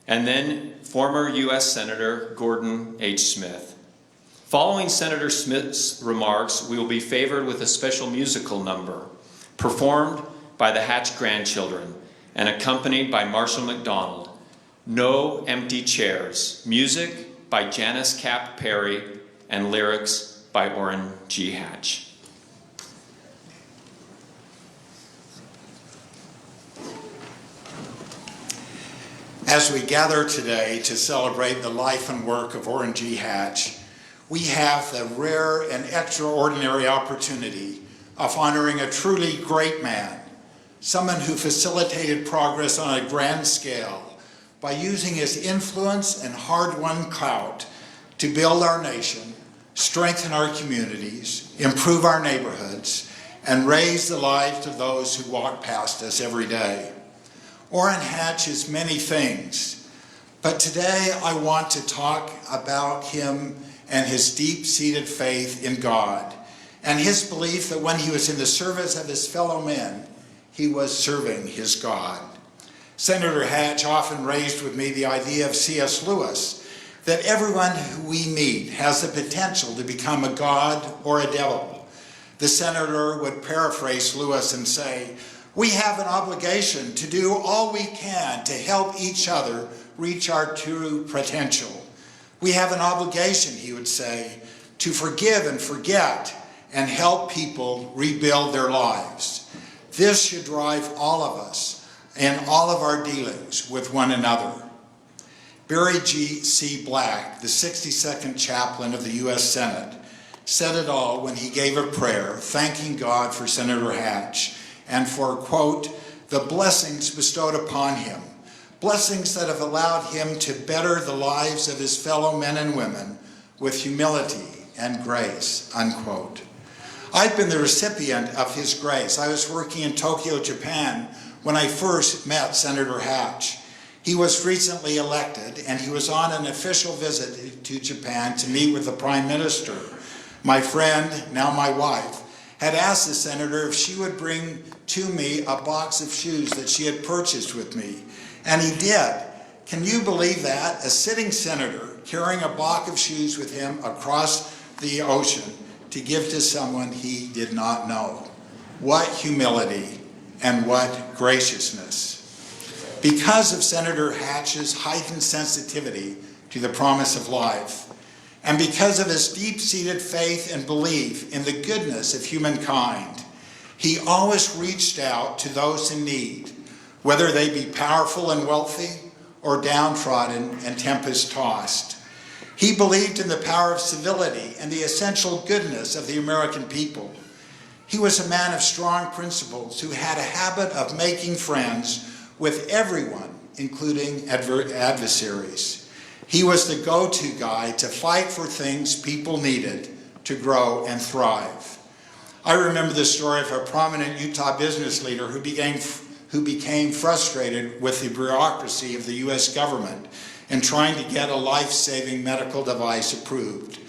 and then former U.S. Senator Gordon H. Smith. Following Senator Smith's remarks, we will be favored with a special musical number performed by the Hatch grandchildren and accompanied by Marshall McDonald. No Empty Chairs, music by Janice Cap Perry and lyrics by Orrin G. Hatch. As we gather today to celebrate the life and work of Orrin G. Hatch, we have the rare and extraordinary opportunity of honoring a truly great man, someone who facilitated progress on a grand scale by using his influence and hard-won clout to build our nation, strengthen our communities, improve our neighborhoods, and raise the lives of those who walk past us every day. Orrin Hatch is many things, but today I want to talk about him and his deep-seated faith in God, and his belief that when he was in the service of his fellow men, he was serving his God. Senator Hatch often raised with me the idea of C.S. Lewis, that everyone who we meet has the potential to become a god or a devil. The senator would paraphrase Lewis and say, "We have an obligation to do all we can to help each other reach our true potential. We have an obligation," he would say, "to forgive and forget and help people rebuild their lives. This should drive all of us in all of our dealings with one another." Barry G.C. Black, the 62nd chaplain of the U.S. Senate, said it all when he gave a prayer thanking God for Senator Hatch and for, quote, "the blessings bestowed upon him, blessings that have allowed him to better the lives of his fellow men and women with humility and grace," unquote. I've been the recipient of his grace. I was working in Tokyo, Japan, when I first met Senator Hatch. He was recently elected, and he was on an official visit to Japan to meet with the Prime Minister. My friend, now my wife, had asked the senator if she would bring to me a box of shoes that she had purchased with me, and he did. Can you believe that? A sitting senator carrying a box of shoes with him across the ocean to give to someone he did not know. What humility and what graciousness. Because of Senator Hatch's heightened sensitivity to the promise of life, and because of his deep-seated faith and belief in the goodness of humankind, he always reached out to those in need, whether they be powerful and wealthy or downtrodden and tempest-tossed. He believed in the power of civility and the essential goodness of the American people. He was a man of strong principles who had a habit of making friends with everyone, including adversaries. He was the go-to guy to fight for things people needed to grow and thrive. I remember the story of a prominent Utah business leader who became frustrated with the bureaucracy of the U.S. government in trying to get a life-saving medical device approved.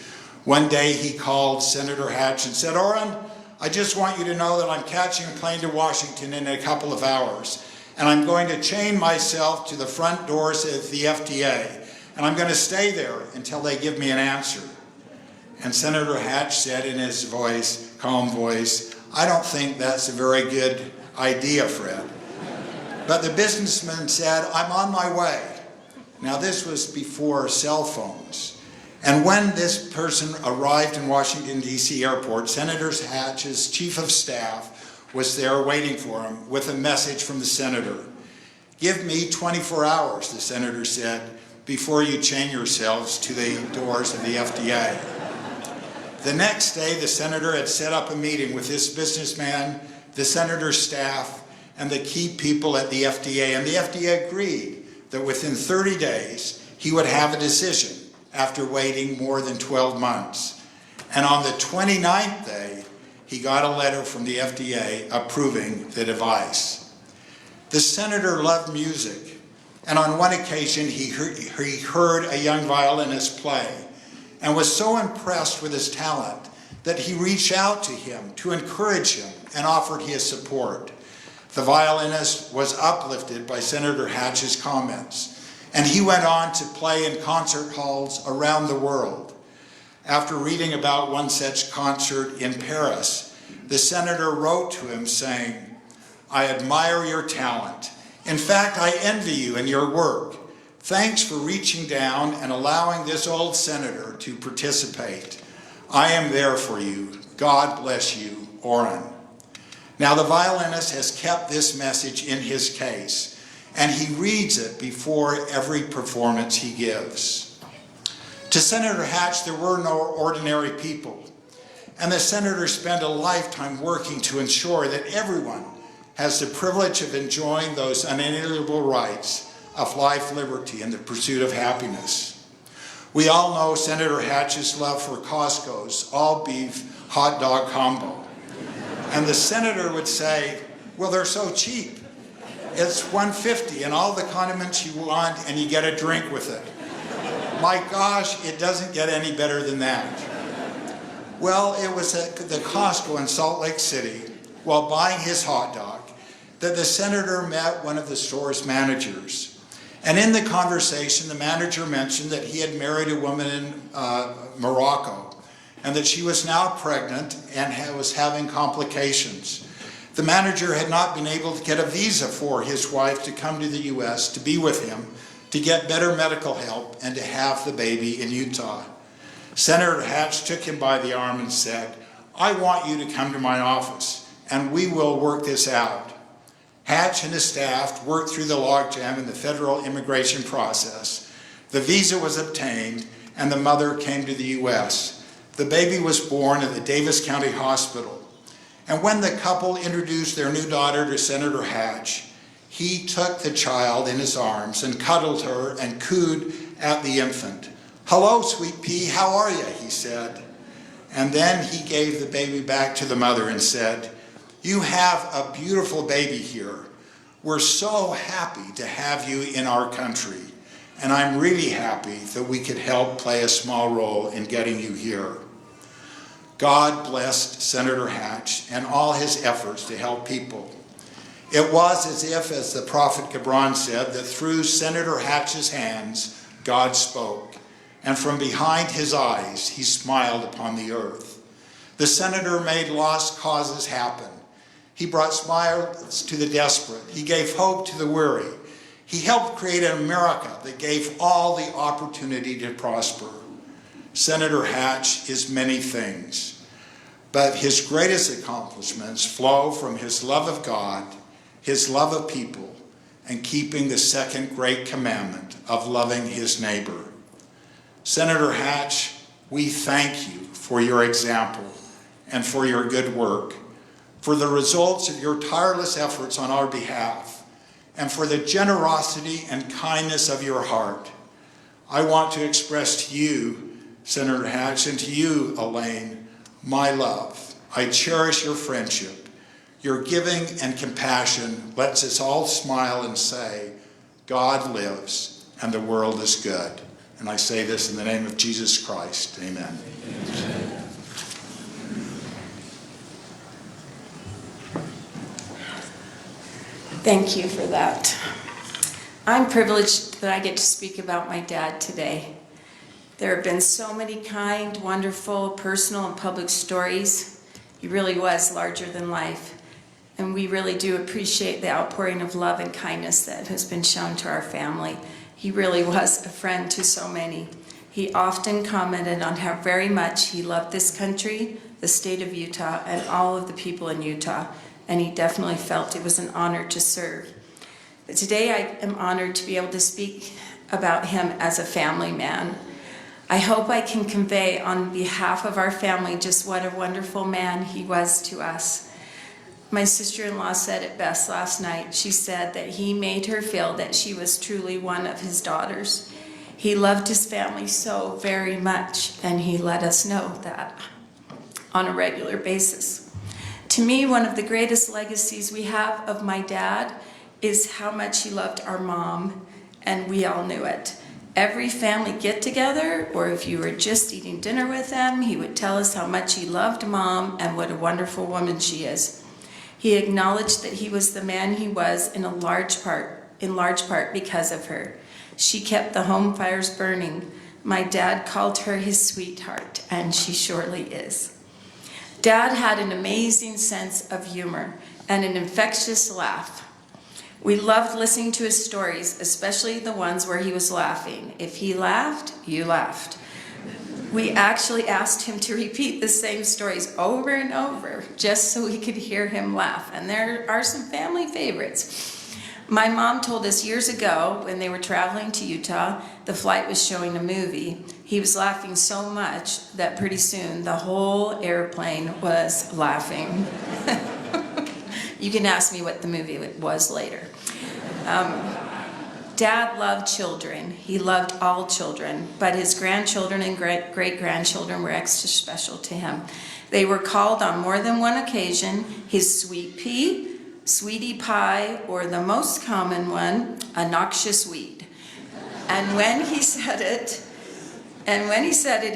One day he called Senator Hatch and said, "Orrin, I just want you to know that I'm catching a plane to Washington in a couple of hours, and I'm going to chain myself to the front doors of the FDA, and I'm going to stay there until they give me an answer." And Senator Hatch said in his calm voice, "I don't think that's a very good idea, Fred." But the businessman said, "I'm on my way." Now this was before cell phones. And when this person arrived in Washington, D.C. airport, Senator Hatch's chief of staff was there waiting for him with a message from the senator. "Give me 24 hours, the senator said, "before you chain yourselves to the doors of the FDA." The next day, the senator had set up a meeting with this businessman, the senator's staff, and the key people at the FDA, and the FDA agreed that within 30 days, he would have a decision after waiting more than 12 months. And on the 29th day, he got a letter from the FDA approving the device. The senator loved music, and on one occasion he heard a young violinist play and was so impressed with his talent that he reached out to him to encourage him and offered his support. The violinist was uplifted by Senator Hatch's comments, and he went on to play in concert halls around the world. After reading about one such concert in Paris, the senator wrote to him saying, "I admire your talent. In fact, I envy you and your work. Thanks for reaching down and allowing this old senator to participate. I am there for you. God bless you, Orrin." Now, the violinist has kept this message in his case, and he reads it before every performance he gives. To Senator Hatch, there were no ordinary people, and the senator spent a lifetime working to ensure that everyone has the privilege of enjoying those unalienable rights of life, liberty, and the pursuit of happiness. We all know Senator Hatch's love for Costco's all-beef hot dog combo. And the senator would say, "Well, they're so cheap. It's $1.50 and all the condiments you want, and you get a drink with it." My gosh, it doesn't get any better than that. Well, it was at the Costco in Salt Lake City, while buying his hot dog, that the senator met one of the store's managers. And in the conversation, the manager mentioned that he had married a woman in Morocco, and that she was now pregnant and was having complications. The manager had not been able to get a visa for his wife to come to the U.S. to be with him, to get better medical help, and to have the baby in Utah. Senator Hatch took him by the arm and said, "I want you to come to my office, and we will work this out." Hatch and his staff worked through the logjam in the federal immigration process. The visa was obtained, and the mother came to the U.S. The baby was born at the Davis County Hospital. And when the couple introduced their new daughter to Senator Hatch, he took the child in his arms and cuddled her and cooed at the infant. "Hello, sweet pea, how are you?" he said. And then he gave the baby back to the mother and said, "You have a beautiful baby here. We're so happy to have you in our country, and I'm really happy that we could help play a small role in getting you here." God blessed Senator Hatch and all his efforts to help people. It was as if, as the prophet Gibran said, that through Senator Hatch's hands, God spoke, and from behind his eyes, he smiled upon the earth. The senator made lost causes happen. He brought smiles to the desperate. He gave hope to the weary. He helped create an America that gave all the opportunity to prosper. Senator Hatch is many things, but his greatest accomplishments flow from his love of God, his love of people, and keeping the second great commandment of loving his neighbor. Senator Hatch, we thank you for your example and for your good work, for the results of your tireless efforts on our behalf, and for the generosity and kindness of your heart. I want to express to you, Senator Hatch, and to you, Elaine, my love. I cherish your friendship. Your giving and compassion lets us all smile and say, God lives and the world is good. And I say this in the name of Jesus Christ. Amen. Amen. Thank you for that. I'm privileged that I get to speak about my dad today. There have been so many kind, wonderful, personal, and public stories. He really was larger than life. And we really do appreciate the outpouring of love and kindness that has been shown to our family. He really was a friend to so many. He often commented on how very much he loved this country, the state of Utah, and all of the people in Utah. And he definitely felt it was an honor to serve. But today I am honored to be able to speak about him as a family man. I hope I can convey on behalf of our family just what a wonderful man he was to us. My sister-in-law said it best last night. She said that he made her feel that she was truly one of his daughters. He loved his family so very much, and he let us know that on a regular basis. To me, one of the greatest legacies we have of my dad is how much he loved our mom, and we all knew it. Every family get-together, or if you were just eating dinner with him, he would tell us how much he loved Mom and what a wonderful woman she is. He acknowledged that he was the man he was in large part because of her. She kept the home fires burning. My dad called her his sweetheart, and she surely is. Dad had an amazing sense of humor and an infectious laugh. We loved listening to his stories, especially the ones where he was laughing. If he laughed, you laughed. We actually asked him to repeat the same stories over and over just so we could hear him laugh. And there are some family favorites. My mom told us years ago when they were traveling to Utah, the flight was showing a movie. He was laughing so much that pretty soon the whole airplane was laughing. You can ask me what the movie was later. Dad loved children. He loved all children, but his grandchildren and great-grandchildren were extra special to him. They were called on more than one occasion his sweet pea, sweetie pie, or the most common one, a noxious weed. And when he said it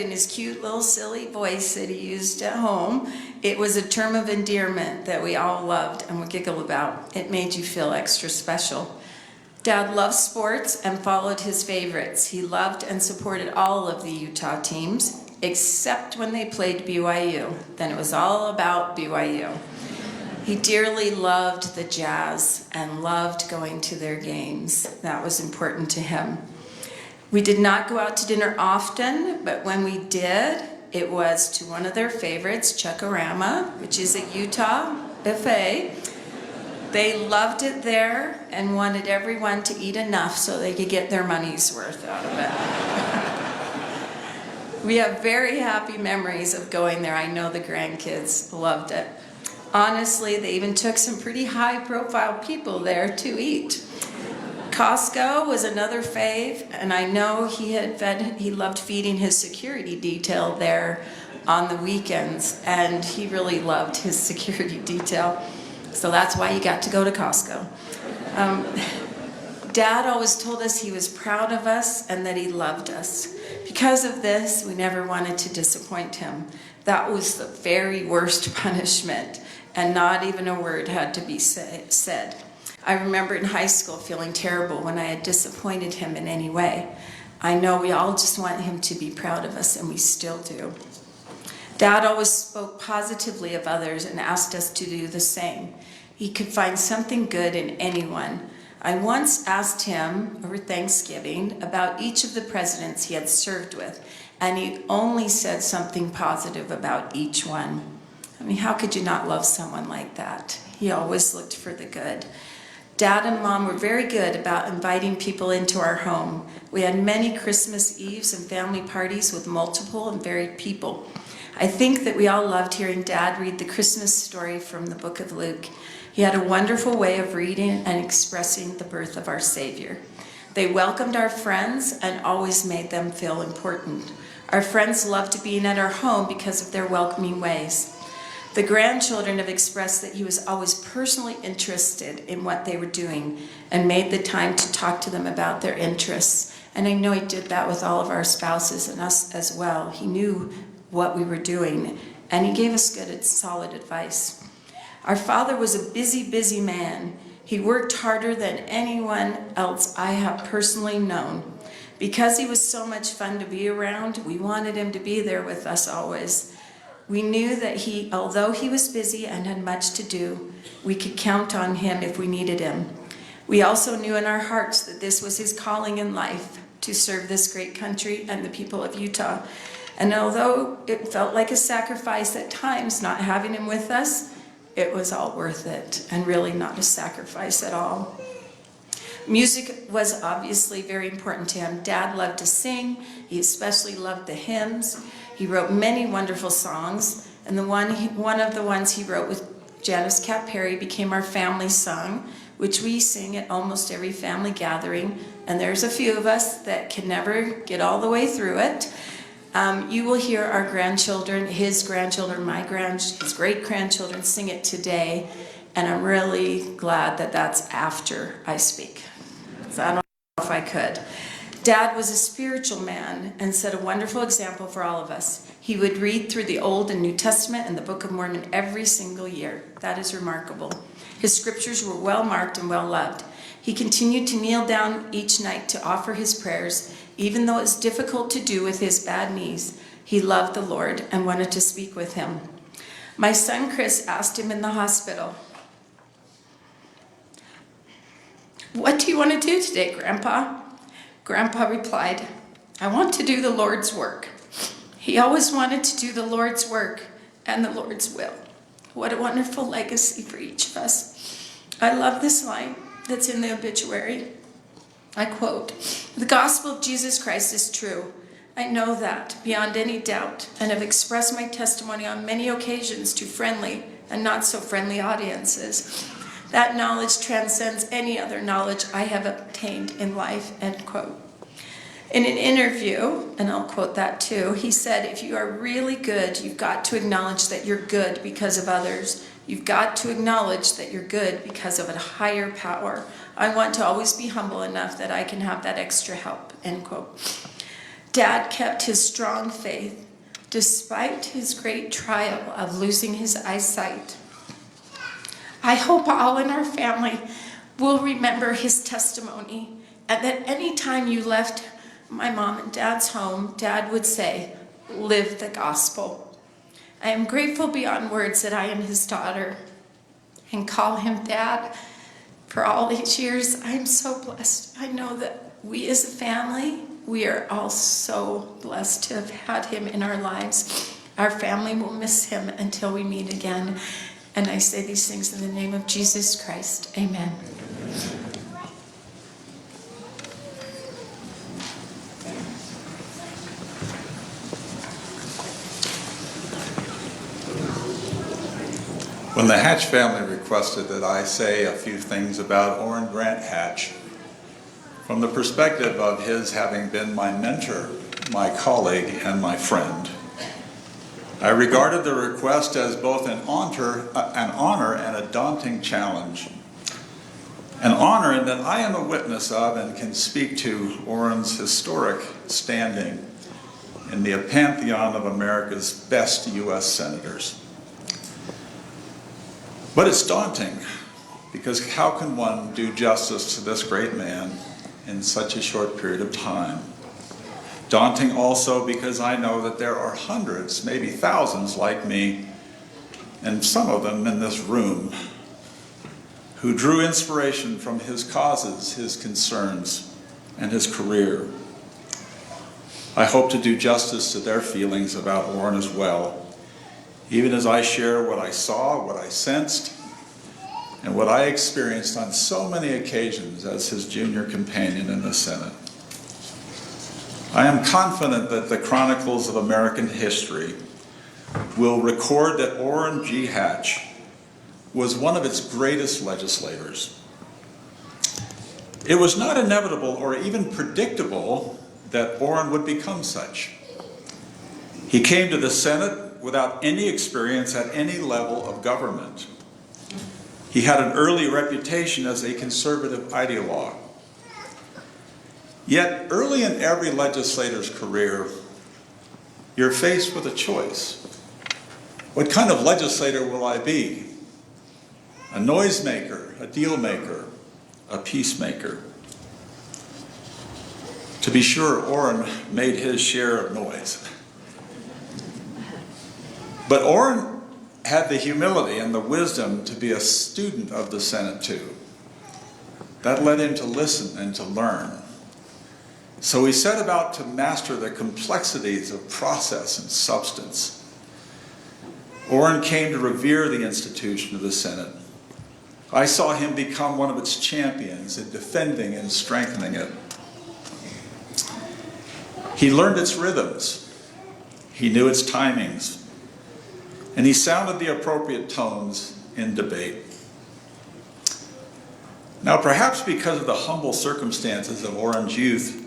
in his cute little silly voice that he used at home, it was a term of endearment that we all loved and would giggle about. It made you feel extra special. Dad loved sports and followed his favorites. He loved and supported all of the Utah teams, except when they played BYU. Then it was all about BYU. He dearly loved the Jazz and loved going to their games. That was important to him. We did not go out to dinner often, but when we did, it was to one of their favorites, Chuck-A-Rama, which is a Utah buffet. They loved it there and wanted everyone to eat enough so they could get their money's worth out of it. We have very happy memories of going there. I know the grandkids loved it. Honestly, they even took some pretty high-profile people there to eat. Costco was another fave, and I know he loved feeding his security detail there on the weekends, and he really loved his security detail. So that's why you got to go to Costco. Dad always told us he was proud of us and that he loved us. Because of this, we never wanted to disappoint him. That was the very worst punishment, and not even a word had to be said. I remember in high school feeling terrible when I had disappointed him in any way. I know we all just want him to be proud of us, and we still do. Dad always spoke positively of others and asked us to do the same. He could find something good in anyone. I once asked him over Thanksgiving about each of the presidents he had served with, and he only said something positive about each one. I mean, how could you not love someone like that? He always looked for the good. Dad and Mom were very good about inviting people into our home. We had many Christmas Eves and family parties with multiple and varied people. I think that we all loved hearing Dad read the Christmas story from the book of Luke. He had a wonderful way of reading and expressing the birth of our Savior. They welcomed our friends and always made them feel important. Our friends loved being at our home because of their welcoming ways. The grandchildren have expressed that he was always personally interested in what they were doing and made the time to talk to them about their interests. And I know he did that with all of our spouses and us as well. He knew what we were doing, and he gave us good, solid advice. Our father was a busy, busy man. He worked harder than anyone else I have personally known. Because he was so much fun to be around, we wanted him to be there with us always. We knew that although he was busy and had much to do, we could count on him if we needed him. We also knew in our hearts that this was his calling in life, to serve this great country and the people of Utah. And although it felt like a sacrifice at times not having him with us, it was all worth it and really not a sacrifice at all. Music was obviously very important to him. Dad loved to sing. He especially loved the hymns. He wrote many wonderful songs, and one of the ones he wrote with Janice Cat Perry became our family song, which we sing at almost every family gathering, and there's a few of us that can never get all the way through it. You will hear our grandchildren, his grandchildren, his great-grandchildren sing it today, and I'm really glad that that's after I speak. So I don't know if I could. Dad was a spiritual man and set a wonderful example for all of us. He would read through the Old and New Testament and the Book of Mormon every single year. That is remarkable. His scriptures were well marked and well loved. He continued to kneel down each night to offer his prayers, even though it was difficult to do with his bad knees. He loved the Lord and wanted to speak with him. My son Chris asked him in the hospital, "What do you want to do today, Grandpa?" Grandpa replied, "I want to do the Lord's work." He always wanted to do the Lord's work and the Lord's will. What a wonderful legacy for each of us. I love this line that's in the obituary. I quote, "The gospel of Jesus Christ is true. I know that beyond any doubt, and have expressed my testimony on many occasions to friendly and not so friendly audiences. That knowledge transcends any other knowledge I have obtained in life," end quote. In an interview, and I'll quote that too, he said, "If you are really good, you've got to acknowledge that you're good because of others. You've got to acknowledge that you're good because of a higher power. I want to always be humble enough that I can have that extra help," end quote. Dad kept his strong faith despite his great trial of losing his eyesight. I hope all in our family will remember his testimony, and that any time you left my mom and Dad's home, Dad would say, "Live the gospel." I am grateful beyond words that I am his daughter and call him Dad. For all these years, I am so blessed. I know that we as a family, we are all so blessed to have had him in our lives. Our family will miss him until we meet again. And I say these things in the name of Jesus Christ. Amen. When the Hatch family requested that I say a few things about Orrin Grant Hatch, from the perspective of his having been my mentor, my colleague, and my friend, I regarded the request as both an honor and a daunting challenge. An honor in that I am a witness of and can speak to Orrin's historic standing in the pantheon of America's best U.S. senators. But it's daunting, because how can one do justice to this great man in such a short period of time? Daunting also because I know that there are hundreds, maybe thousands like me, and some of them in this room, who drew inspiration from his causes, his concerns, and his career. I hope to do justice to their feelings about Orrin as well, even as I share what I saw, what I sensed, and what I experienced on so many occasions as his junior companion in the Senate. I am confident that the chronicles of American history will record that Orrin G. Hatch was one of its greatest legislators. It was not inevitable or even predictable that Orrin would become such. He came to the Senate without any experience at any level of government. He had an early reputation as a conservative ideologue. Yet early in every legislator's career, you're faced with a choice. What kind of legislator will I be? A noisemaker, a deal maker, a peacemaker? To be sure, Orrin made his share of noise. But Orrin had the humility and the wisdom to be a student of the Senate too. That led him to listen and to learn. So he set about to master the complexities of process and substance. Orrin came to revere the institution of the Senate. I saw him become one of its champions in defending and strengthening it. He learned its rhythms. He knew its timings. And he sounded the appropriate tones in debate. Now, perhaps because of the humble circumstances of Orrin's youth,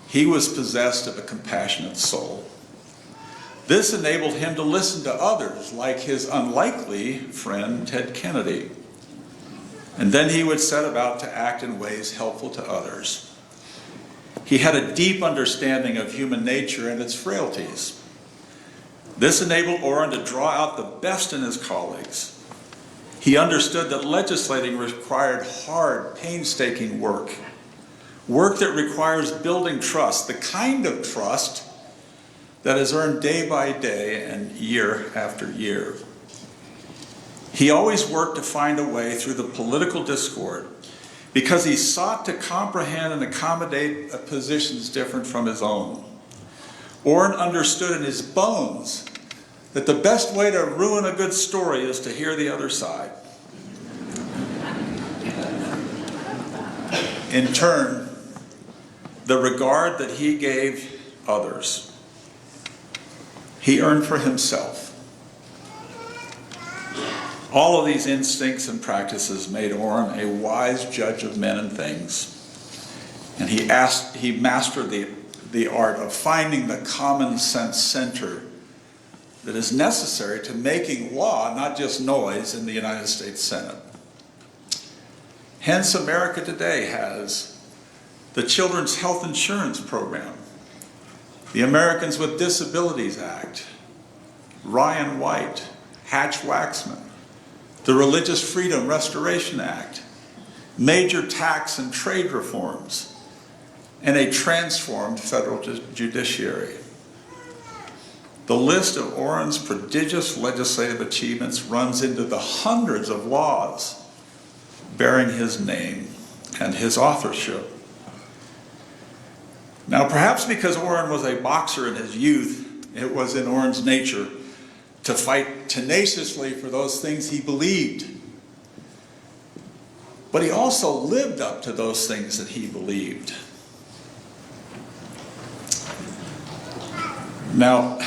he was possessed of a compassionate soul. This enabled him to listen to others, like his unlikely friend Ted Kennedy. And then he would set about to act in ways helpful to others. He had a deep understanding of human nature and its frailties. This enabled Orrin to draw out the best in his colleagues. He understood that legislating required hard, painstaking work. Work that requires building trust, the kind of trust that is earned day by day and year after year. He always worked to find a way through the political discord because he sought to comprehend and accommodate positions different from his own. Orrin understood in his bones that the best way to ruin a good story is to hear the other side. In turn, the regard that he gave others, he earned for himself. All of these instincts and practices made Orrin a wise judge of men and things. And he mastered the art of finding the common sense center that is necessary to making law, not just noise, in the United States Senate. Hence, America today has the Children's Health Insurance Program, the Americans with Disabilities Act, Ryan White, Hatch-Waxman, the Religious Freedom Restoration Act, major tax and trade reforms, and a transformed federal judiciary. The list of Orrin's prodigious legislative achievements runs into the hundreds of laws bearing his name and his authorship. Now, perhaps because Orrin was a boxer in his youth, it was in Orrin's nature to fight tenaciously for those things he believed. But he also lived up to those things that he believed. Now,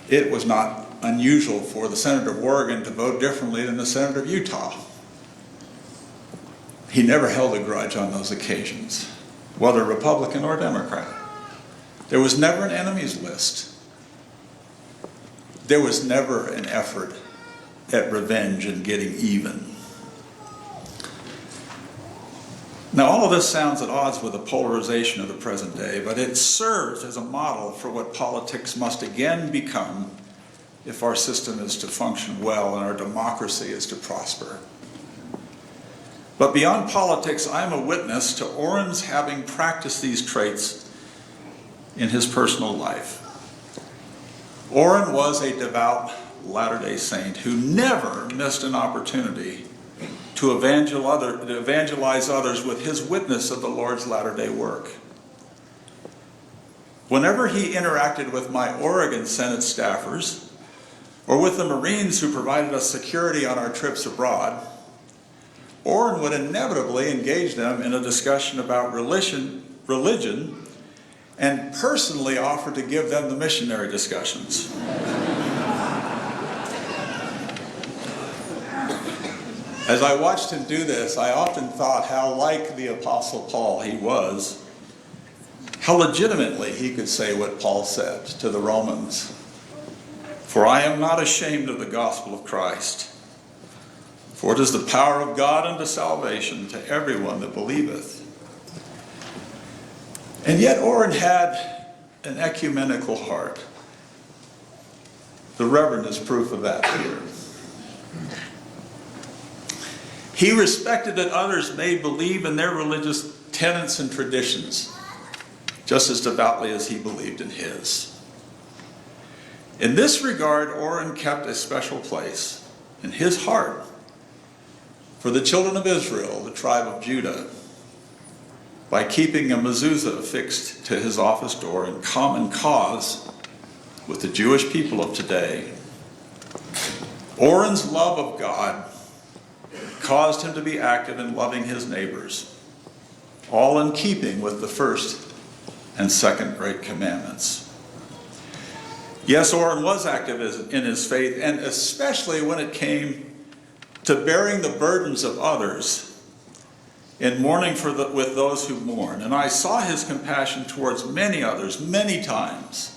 it was not unusual for the Senator of Oregon to vote differently than the Senator of Utah. He never held a grudge on those occasions, whether Republican or Democrat. There was never an enemies list. There was never an effort at revenge and getting even. Now, all of this sounds at odds with the polarization of the present day, but it serves as a model for what politics must again become if our system is to function well and our democracy is to prosper. But beyond politics, I am a witness to Orrin's having practiced these traits in his personal life. Orrin was a devout Latter-day Saint who never missed an opportunity to evangelize others with his witness of the Lord's latter-day work. Whenever he interacted with my Oregon Senate staffers, or with the Marines who provided us security on our trips abroad, Orrin would inevitably engage them in a discussion about religion, and personally offer to give them the missionary discussions. As I watched him do this, I often thought how like the Apostle Paul he was, how legitimately he could say what Paul said to the Romans. For I am not ashamed of the gospel of Christ, for it is the power of God unto salvation to everyone that believeth. And yet Orrin had an ecumenical heart. The Reverend is proof of that here. He respected that others may believe in their religious tenets and traditions, just as devoutly as he believed in his. In this regard, Orrin kept a special place in his heart for the children of Israel, the tribe of Judah, by keeping a mezuzah affixed to his office door in common cause with the Jewish people of today. Orrin's love of God caused him to be active in loving his neighbors, all in keeping with the first and second great commandments. Yes, Orrin was active in his faith, and especially when it came to bearing the burdens of others in mourning with those who mourn. And I saw his compassion towards many others many times,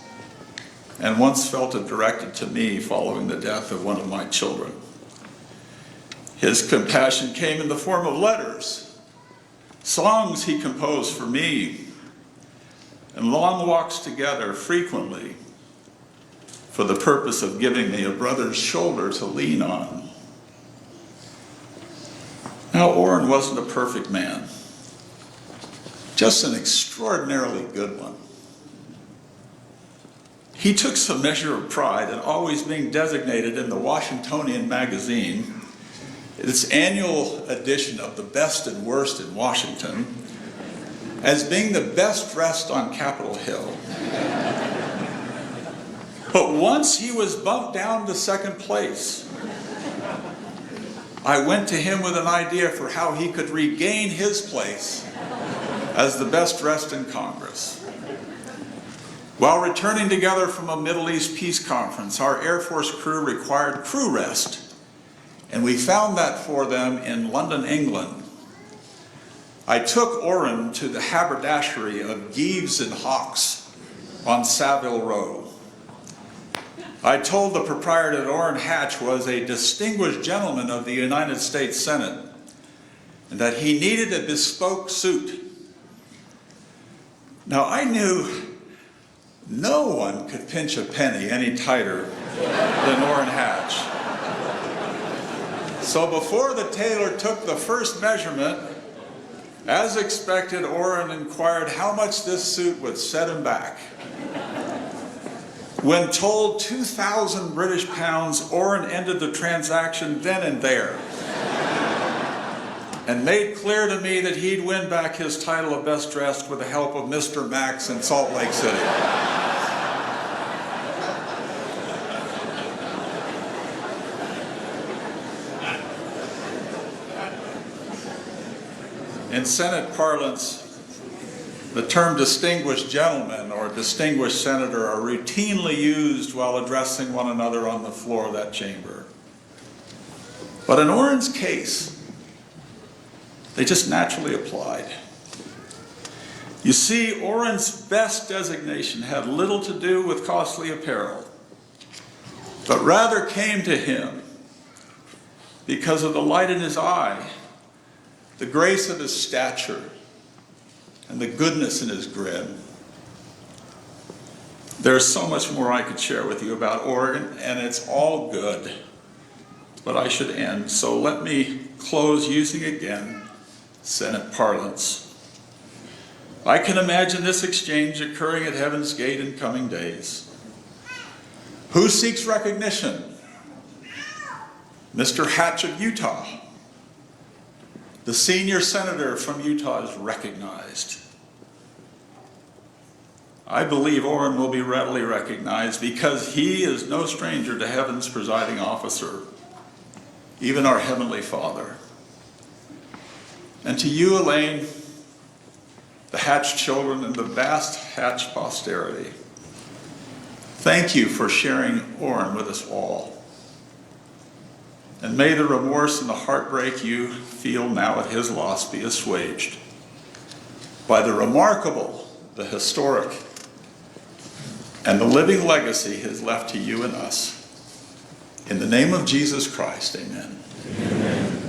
and once felt it directed to me following the death of one of my children. His compassion came in the form of letters, songs he composed for me, and long walks together frequently for for the purpose of giving me a brother's shoulder to lean on. Now, Orrin wasn't a perfect man, just an extraordinarily good one. He took some measure of pride in always being designated in the Washingtonian magazine, its annual edition of the best and worst in Washington, as being the best dressed on Capitol Hill. But once he was bumped down to second place, I went to him with an idea for how he could regain his place as the best dressed in Congress. While returning together from a Middle East peace conference, our Air Force crew required crew rest, and we found that for them in London, England. I took Orrin to the haberdashery of Geeves and Hawkes on Savile Row. I told the proprietor that Orrin Hatch was a distinguished gentleman of the United States Senate and that he needed a bespoke suit. Now, I knew no one could pinch a penny any tighter than Orrin Hatch. So before the tailor took the first measurement, as expected, Orrin inquired how much this suit would set him back. When told 2,000 British pounds, Orrin ended the transaction then and there and made clear to me that he'd win back his title of best dressed with the help of Mr. Max in Salt Lake City. In Senate parlance, the term distinguished gentleman or distinguished senator are routinely used while addressing one another on the floor of that chamber. But in Orrin's case, they just naturally applied. You see, Orrin's best designation had little to do with costly apparel, but rather came to him because of the light in his eye, the grace of his stature, and the goodness in his grin. There's so much more I could share with you about Orrin, and it's all good, but I should end. So let me close using again Senate parlance. I can imagine this exchange occurring at Heaven's Gate in coming days. Who seeks recognition? Mr. Hatch of Utah. The senior senator from Utah is recognized. I believe Orrin will be readily recognized because he is no stranger to heaven's presiding officer, even our Heavenly Father. And to you, Elaine, the Hatch children, and the vast Hatch posterity, thank you for sharing Orrin with us all. And may the remorse and the heartbreak you feel now at his loss be assuaged by the remarkable, the historic, and the living legacy he has left to you and us. In the name of Jesus Christ, amen. Amen.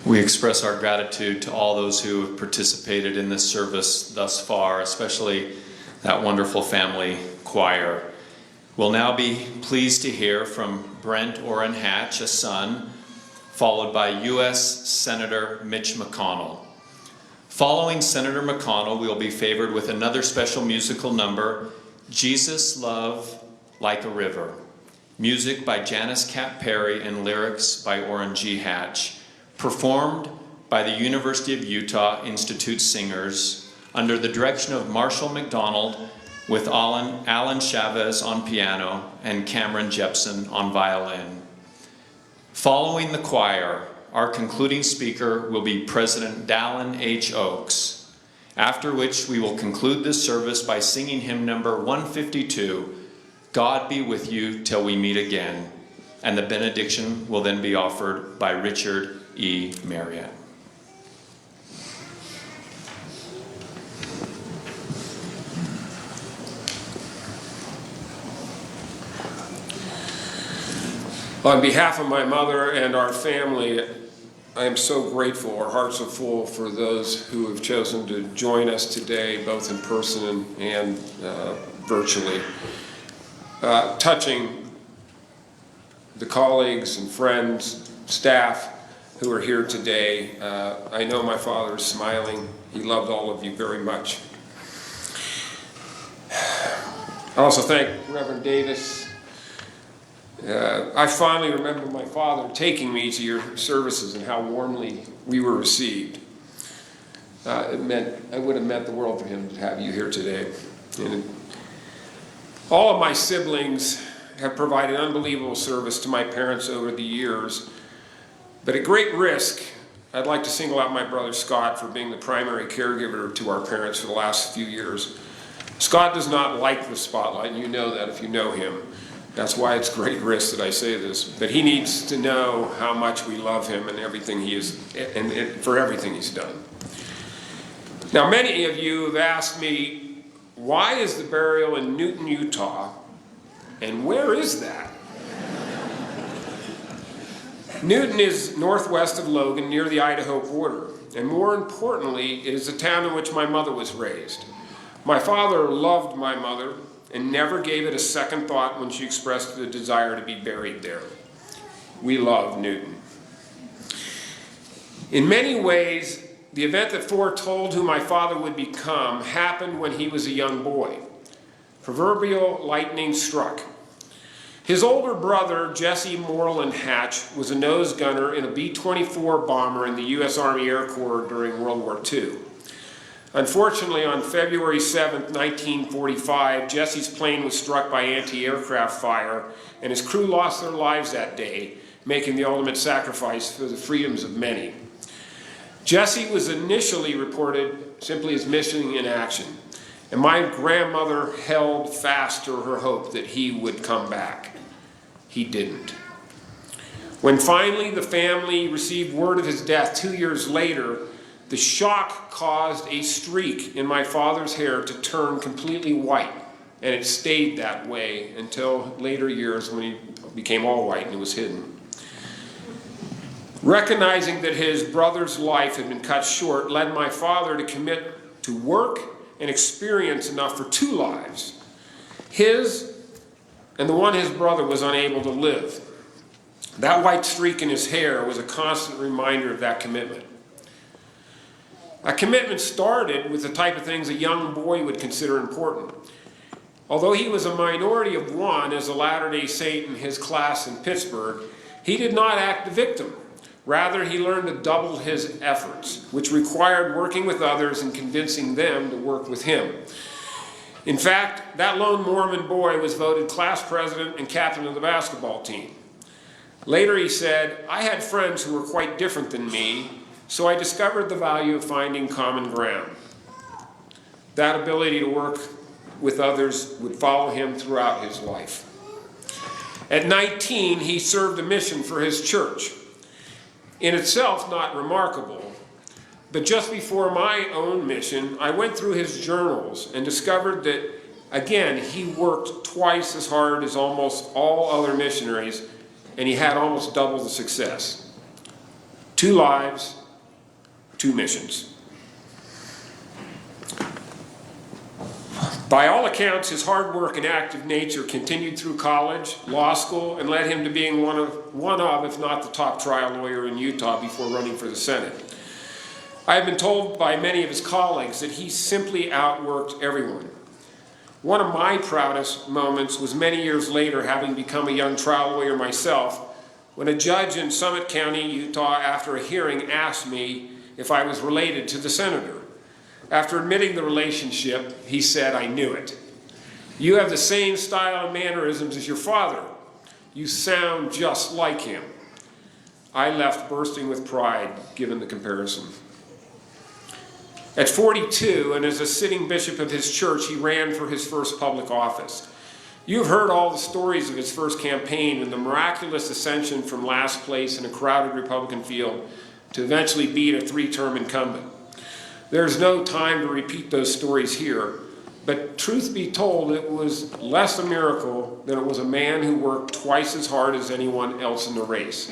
We express our gratitude to all those who have participated in this service thus far, especially that wonderful family choir. We'll now be pleased to hear from Brent Orrin Hatch, a son, followed by U.S. Senator Mitch McConnell. Following Senator McConnell, we will be favored with another special musical number, Jesus Love Like a River. Music by Janice Cat Perry and lyrics by Orrin G. Hatch. Performed by the University of Utah Institute Singers under the direction of Marshall McDonald with Alan Chavez on piano and Cameron Jepson on violin. Following the choir, our concluding speaker will be President Dallin H. Oaks, after which we will conclude this service by singing hymn number 152, God Be With You Till We Meet Again, and the benediction will then be offered by Richard E. Marriott. On behalf of my mother and our family, I am so grateful, our hearts are full for those who have chosen to join us today, both in person and virtually. Touching the colleagues and friends, staff who are here today. I know my father is smiling. He loved all of you very much. I also thank Reverend Davis. I fondly remember my father taking me to your services and how warmly we were received. It would have meant the world for him to have you here today. And all of my siblings have provided unbelievable service to my parents over the years. But at great risk, I'd like to single out my brother Scott for being the primary caregiver to our parents for the last few years. Scott does not like the spotlight, and you know that if you know him. That's why it's great risk that I say this. But he needs to know how much we love him and everything he is, and for everything he's done. Now, many of you have asked me, why is the burial in Newton, Utah, and where is that? Newton is northwest of Logan, near the Idaho border, and more importantly, it is the town in which my mother was raised. My father loved my mother and never gave it a second thought when she expressed the desire to be buried there. We love Newton. In many ways, the event that foretold who my father would become happened when he was a young boy. Proverbial lightning struck. His older brother, Jesse Orrin Hatch, was a nose gunner in a B-24 bomber in the U.S. Army Air Corps during World War II. Unfortunately, on February 7, 1945, Jesse's plane was struck by anti-aircraft fire, and his crew lost their lives that day, making the ultimate sacrifice for the freedoms of many. Jesse was initially reported simply as missing in action, and my grandmother held fast to her hope that he would come back. He didn't. When finally the family received word of his death 2 years later, the shock caused a streak in my father's hair to turn completely white, and it stayed that way until later years when he became all white and it was hidden. Recognizing that his brother's life had been cut short led my father to commit to work and experience enough for two lives, his and the one his brother was unable to live. That white streak in his hair was a constant reminder of that commitment. That commitment started with the type of things a young boy would consider important. Although he was a minority of one as a Latter-day Saint in his class in Pittsburgh, he did not act the victim. Rather, he learned to double his efforts, which required working with others and convincing them to work with him. In fact, that lone Mormon boy was voted class president and captain of the basketball team. Later he said, "I had friends who were quite different than me, so I discovered the value of finding common ground." That ability to work with others would follow him throughout his life. At 19, he served a mission for his church. In itself, not remarkable. But just before my own mission, I went through his journals and discovered that, again, he worked twice as hard as almost all other missionaries, and he had almost double the success. 2 lives, 2 missions. By all accounts, his hard work and active nature continued through college, law school, and led him to being one of, if not the top trial lawyer in Utah before running for the Senate. I have been told by many of his colleagues that he simply outworked everyone. One of my proudest moments was many years later, having become a young trial lawyer myself, when a judge in Summit County, Utah, after a hearing asked me if I was related to the senator. After admitting the relationship, he said, "I knew it. You have the same style and mannerisms as your father. You sound just like him." I left bursting with pride, given the comparison. At 42, and as a sitting bishop of his church, he ran for his first public office. You've heard all the stories of his first campaign and the miraculous ascension from last place in a crowded Republican field to eventually beat a 3-term incumbent. There's no time to repeat those stories here, but truth be told, it was less a miracle than it was a man who worked twice as hard as anyone else in the race.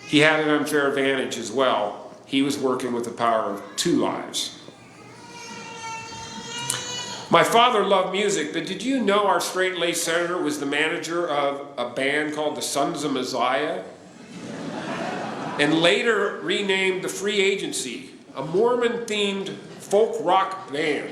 He had an unfair advantage as well. He was working with the power of 2 lives. My father loved music, but did you know our straight-laced senator was the manager of a band called the Sons of Messiah? And later renamed the Free Agency, a Mormon-themed folk rock band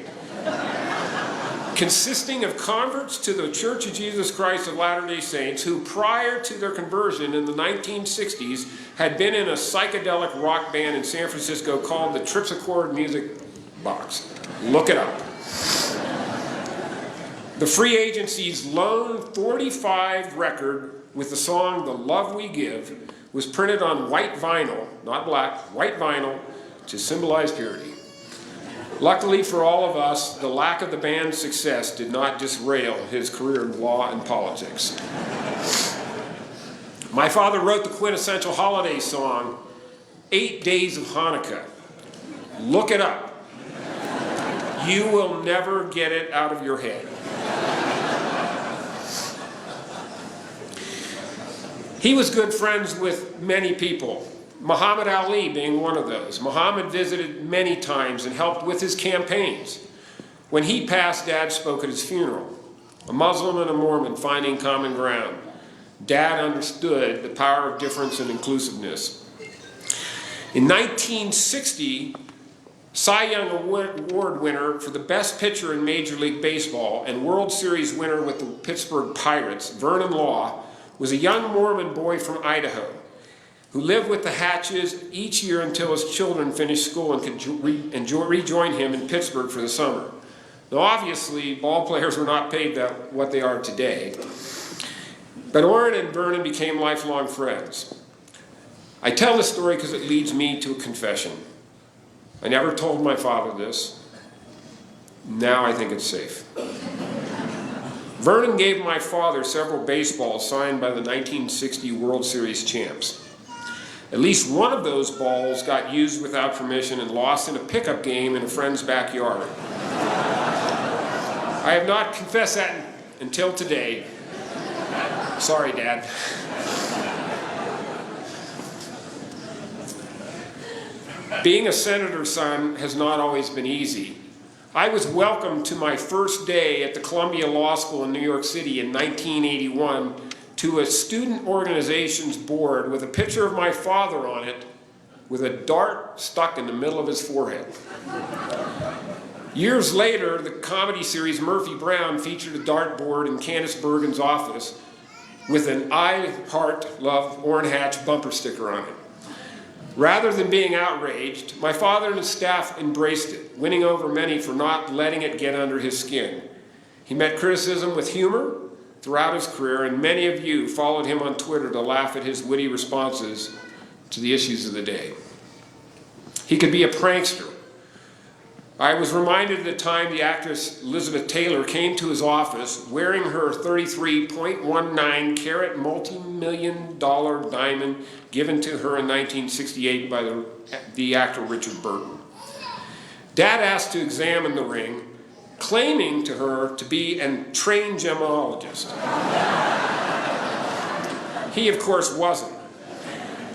consisting of converts to the Church of Jesus Christ of Latter-day Saints who, prior to their conversion in the 1960s, had been in a psychedelic rock band in San Francisco called the Tripsichord Music Box. Look it up. The Free Agency's lone 45 record with the song "The Love We Give" was printed on white vinyl, not black, white vinyl, to symbolize purity. Luckily for all of us, the lack of the band's success did not disrail his career in law and politics. My father wrote the quintessential holiday song, 8 Days of Hanukkah. Look it up. You will never get it out of your head. He was good friends with many people, Muhammad Ali being one of those. Muhammad visited many times and helped with his campaigns. When he passed, Dad spoke at his funeral. A Muslim and a Mormon finding common ground. Dad understood the power of difference and inclusiveness. In 1960, Cy Young Award winner for the best pitcher in Major League Baseball and World Series winner with the Pittsburgh Pirates, Vernon Law, was a young Mormon boy from Idaho who lived with the Hatches each year until his children finished school and could rejoin him in Pittsburgh for the summer. Now obviously, ball players were not paid what they are today, but Orrin and Vernon became lifelong friends. I tell this story because it leads me to a confession. I never told my father this. Now I think it's safe. Vernon gave my father several baseballs signed by the 1960 World Series champs. At least one of those balls got used without permission and lost in a pickup game in a friend's backyard. I have not confessed that until today. Sorry, Dad. Being a senator's son has not always been easy. I was welcomed to my first day at the Columbia Law School in New York City in 1981 to a student organization's board with a picture of my father on it with a dart stuck in the middle of his forehead. Years later, the comedy series Murphy Brown featured a dartboard in Candace Bergen's office with an I Heart Love Orrin Hatch bumper sticker on it. Rather than being outraged, my father and his staff embraced it, winning over many for not letting it get under his skin. He met criticism with humor throughout his career, and many of you followed him on Twitter to laugh at his witty responses to the issues of the day. He could be a prankster. I was reminded of the time the actress Elizabeth Taylor came to his office wearing her 33.19 carat multi-million-dollar diamond given to her in 1968 by the actor Richard Burton. Dad asked to examine the ring, claiming to her to be a trained gemologist. He, of course, wasn't.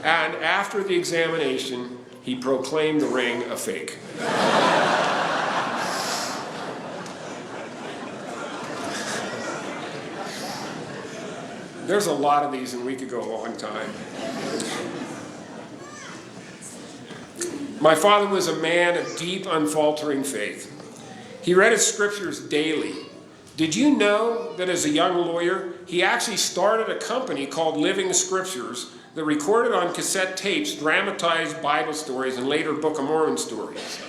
And after the examination, he proclaimed the ring a fake. There's a lot of these, and we could go a long time. My father was a man of deep, unfaltering faith. He read his scriptures daily. Did you know that as a young lawyer, he actually started a company called Living Scriptures that recorded on cassette tapes dramatized Bible stories and later Book of Mormon stories?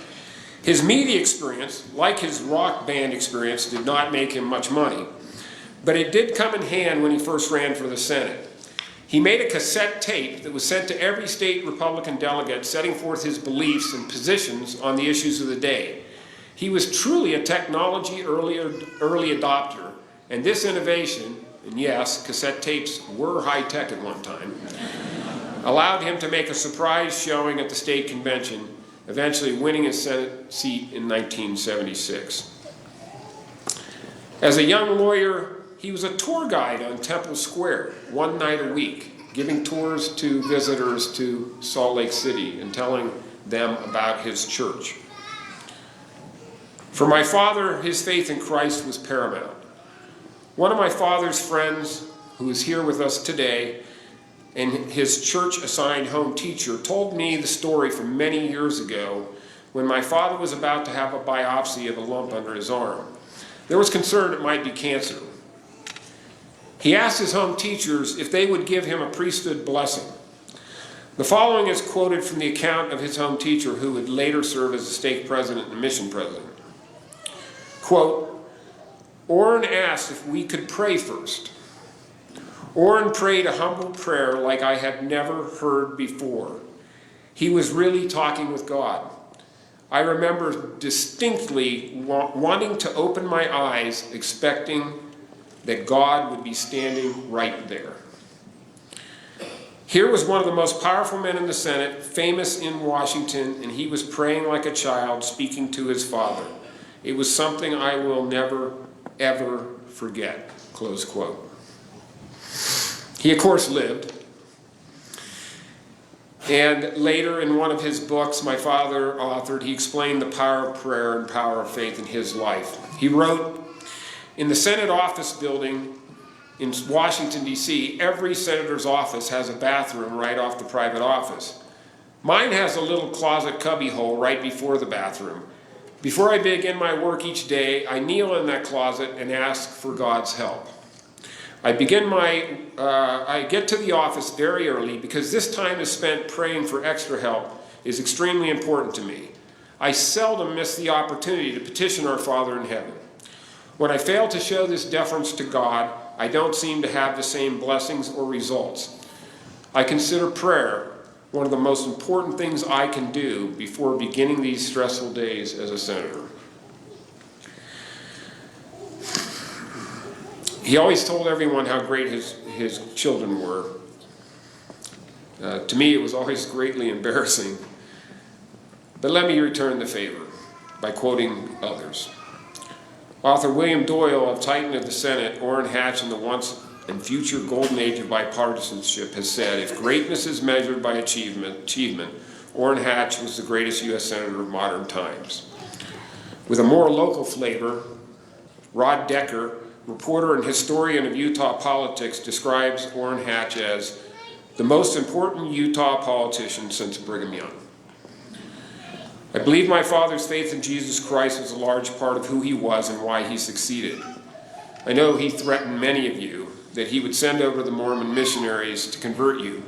His media experience, like his rock band experience, did not make him much money. But it did come in hand when he first ran for the Senate. He made a cassette tape that was sent to every state Republican delegate setting forth his beliefs and positions on the issues of the day. He was truly a technology early adopter, and this innovation, and yes, cassette tapes were high-tech at one time, allowed him to make a surprise showing at the state convention, eventually winning his Senate seat in 1976. As a young lawyer, he was a tour guide on Temple Square one night a week, giving tours to visitors to Salt Lake City and telling them about his church. For my father, his faith in Christ was paramount. One of my father's friends, who is here with us today, and his church-assigned home teacher, told me the story from many years ago when my father was about to have a biopsy of a lump under his arm. There was concern it might be cancer. He asked his home teachers if they would give him a priesthood blessing. The following is quoted from the account of his home teacher, who would later serve as a stake president and mission president. Quote, Orrin asked if we could pray first. Orrin prayed a humble prayer like I had never heard before. He was really talking with God. I remember distinctly wanting to open my eyes, expecting that God would be standing right there. Here was one of the most powerful men in the Senate, famous in Washington, and he was praying like a child, speaking to his father. It was something I will never, ever forget, close quote. He, of course, lived. And later, in one of his books my father authored, he explained the power of prayer and power of faith in his life. He wrote, "In the Senate office building in Washington, D.C., every senator's office has a bathroom right off the private office. Mine has a little closet cubbyhole right before the bathroom. Before I begin my work each day, I kneel in that closet and ask for God's help. I get to the office very early because this time is spent praying for extra help is extremely important to me. I seldom miss the opportunity to petition our Father in heaven. When I fail to show this deference to God, I don't seem to have the same blessings or results. I consider prayer one of the most important things I can do before beginning these stressful days as a senator." He always told everyone how great his children were. To me, it was always greatly embarrassing. But let me return the favor by quoting others. Author William Doyle of Titan of the Senate, Orrin Hatch in the once and future golden age of bipartisanship has said, "If greatness is measured by achievement, Orrin Hatch was the greatest U.S. Senator of modern times." With a more local flavor, Rod Decker, reporter and historian of Utah politics, describes Orrin Hatch as the most important Utah politician since Brigham Young. I believe my father's faith in Jesus Christ was a large part of who he was and why he succeeded. I know he threatened many of you that he would send over the Mormon missionaries to convert you.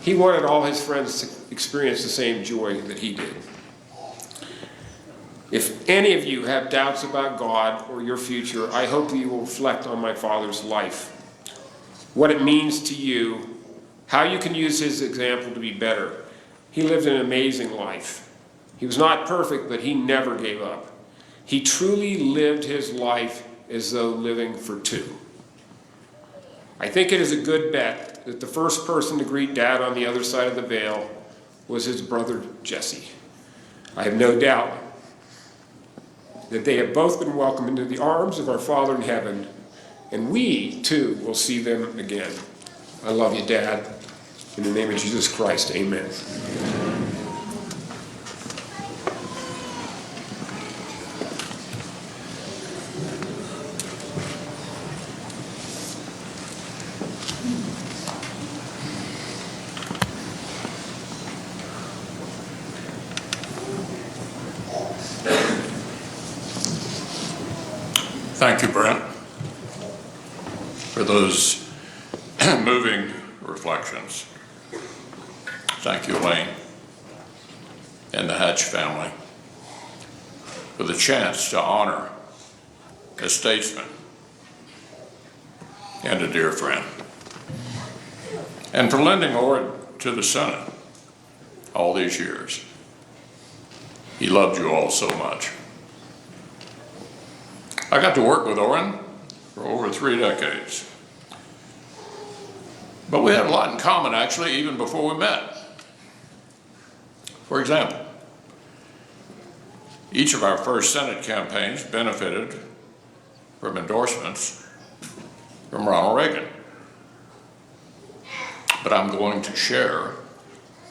He wanted all his friends to experience the same joy that he did. If any of you have doubts about God or your future, I hope that you will reflect on my father's life, what it means to you, how you can use his example to be better. He lived an amazing life. He was not perfect, but he never gave up. He truly lived his life as though living for two. I think it is a good bet that the first person to greet Dad on the other side of the veil was his brother Jesse. I have no doubt that they have both been welcomed into the arms of our Father in heaven, and we, too, will see them again. I love you, Dad. In the name of Jesus Christ, amen. Thank you, Brent, for those moving reflections. Thank you, Elaine, and the Hatch family, for the chance to honor a statesman and a dear friend, and for lending Orrin to the Senate all these years. He loved you all so much. I got to work with Orrin for over 3 decades. But we had a lot in common, actually, even before we met. For example, each of our first Senate campaigns benefited from endorsements from Ronald Reagan. But I'm going to share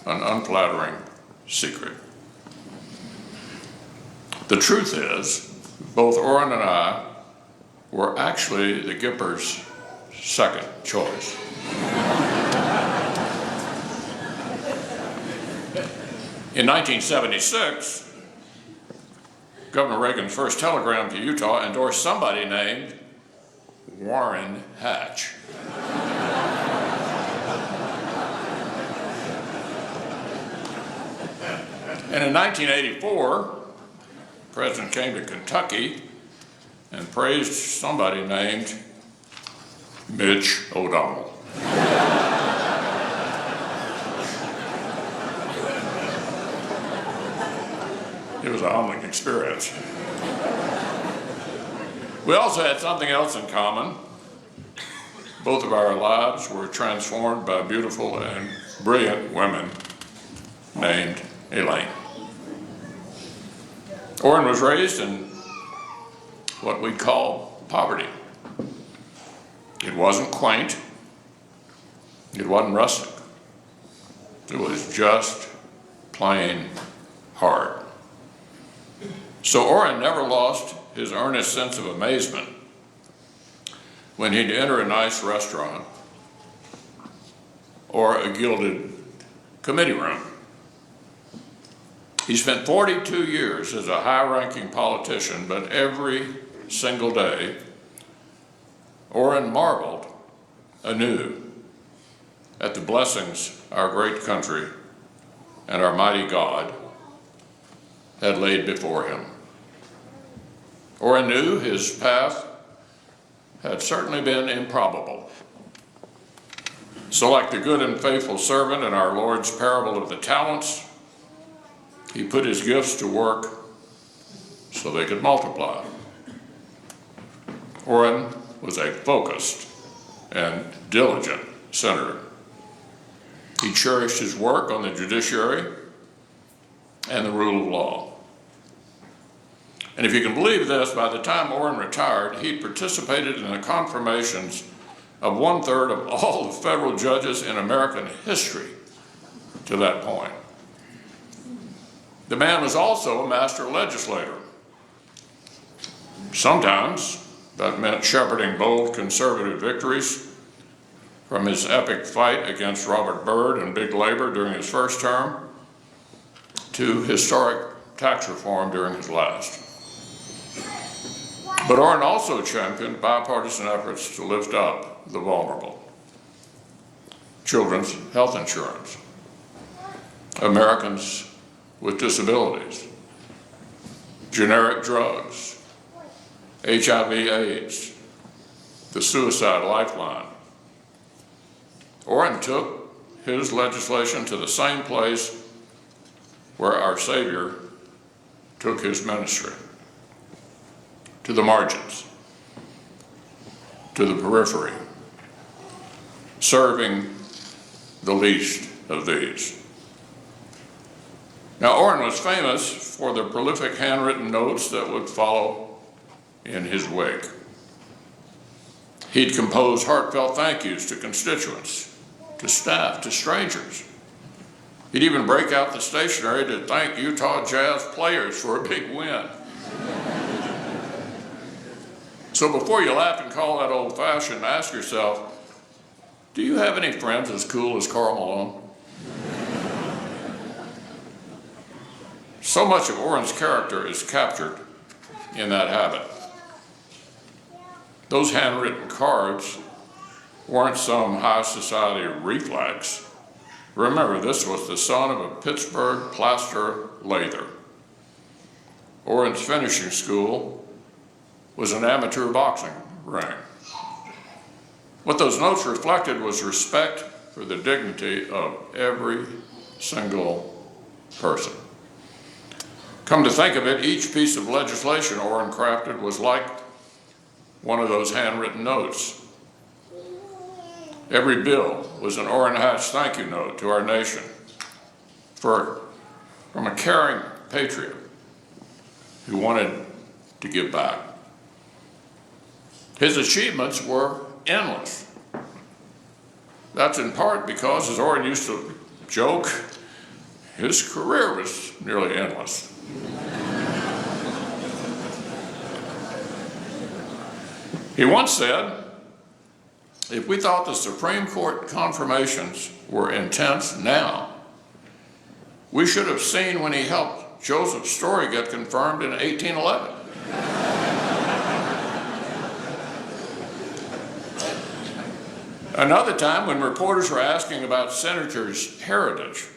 an unflattering secret. The truth is, both Orrin and I were actually the Gippers' second choice. In 1976, Governor Reagan's first telegram to Utah endorsed somebody named Orrin Hatch. And in 1984, the president came to Kentucky and praised somebody named Mitch O'Donnell. It was a humbling experience. We also had something else in common. Both of our lives were transformed by beautiful and brilliant women named Elaine. Orrin was raised in what we call poverty. It wasn't quaint. It wasn't rustic. It was just plain hard. So Orrin never lost his earnest sense of amazement when he'd enter a nice restaurant or a gilded committee room. He spent 42 years as a high-ranking politician, but every single day, Orrin marveled anew at the blessings our great country and our mighty God had laid before him. Orrin knew his path had certainly been improbable. So like the good and faithful servant in our Lord's parable of the talents, he put his gifts to work so they could multiply. Orrin was a focused and diligent senator. He cherished his work on the judiciary and the rule of law. And if you can believe this, by the time Orrin retired, he participated in the confirmations of 1/3 of all the federal judges in American history to that point. The man was also a master legislator. Sometimes that meant shepherding bold conservative victories, from his epic fight against Robert Byrd and big labor during his first term to historic tax reform during his last. But Orrin also championed bipartisan efforts to lift up the vulnerable. Children's health insurance, Americans with disabilities, generic drugs, HIV/AIDS, the suicide lifeline. Orrin took his legislation to the same place where our Savior took his ministry, to the margins, to the periphery, serving the least of these. Now, Orrin was famous for the prolific handwritten notes that would follow in his wake. He'd compose heartfelt thank yous to constituents, to staff, to strangers. He'd even break out the stationery to thank Utah Jazz players for a big win. So before you laugh and call that old-fashioned, ask yourself, do you have any friends as cool as Karl Malone? So much of Orrin's character is captured in that habit. Those handwritten cards weren't some high society reflex. Remember, this was the son of a Pittsburgh plaster lather. Orrin's finishing school was an amateur boxing ring. What those notes reflected was respect for the dignity of every single person. Come to think of it, each piece of legislation Orrin crafted was like one of those handwritten notes. Every bill was an Orrin Hatch thank you note to our nation from a caring patriot who wanted to give back. His achievements were endless. That's in part because, as Orrin used to joke, his career was nearly endless. He once said, if we thought the Supreme Court confirmations were intense now, we should have seen when he helped Joseph Story get confirmed in 1811. Another time, when reporters were asking about Senator's heritage,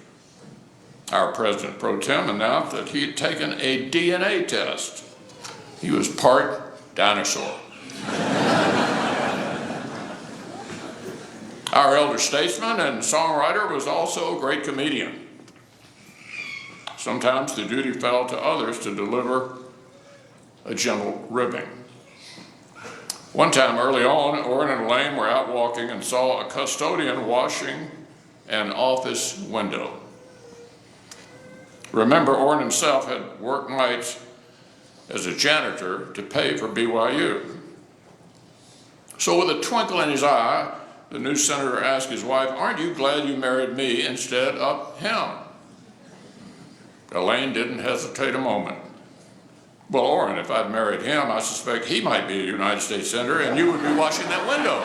our President Pro Tem announced that he had taken a DNA test. He was part dinosaur. Our elder statesman and songwriter was also a great comedian. Sometimes the duty fell to others to deliver a gentle ribbing. One time early on, Orrin and Elaine were out walking and saw a custodian washing an office window. Remember, Orrin himself had worked nights as a janitor to pay for BYU. So with a twinkle in his eye, the new senator asked his wife, "Aren't you glad you married me instead of him?" Elaine didn't hesitate a moment. "Well, Orrin, if I'd married him, I suspect he might be a United States senator and you would be washing that window."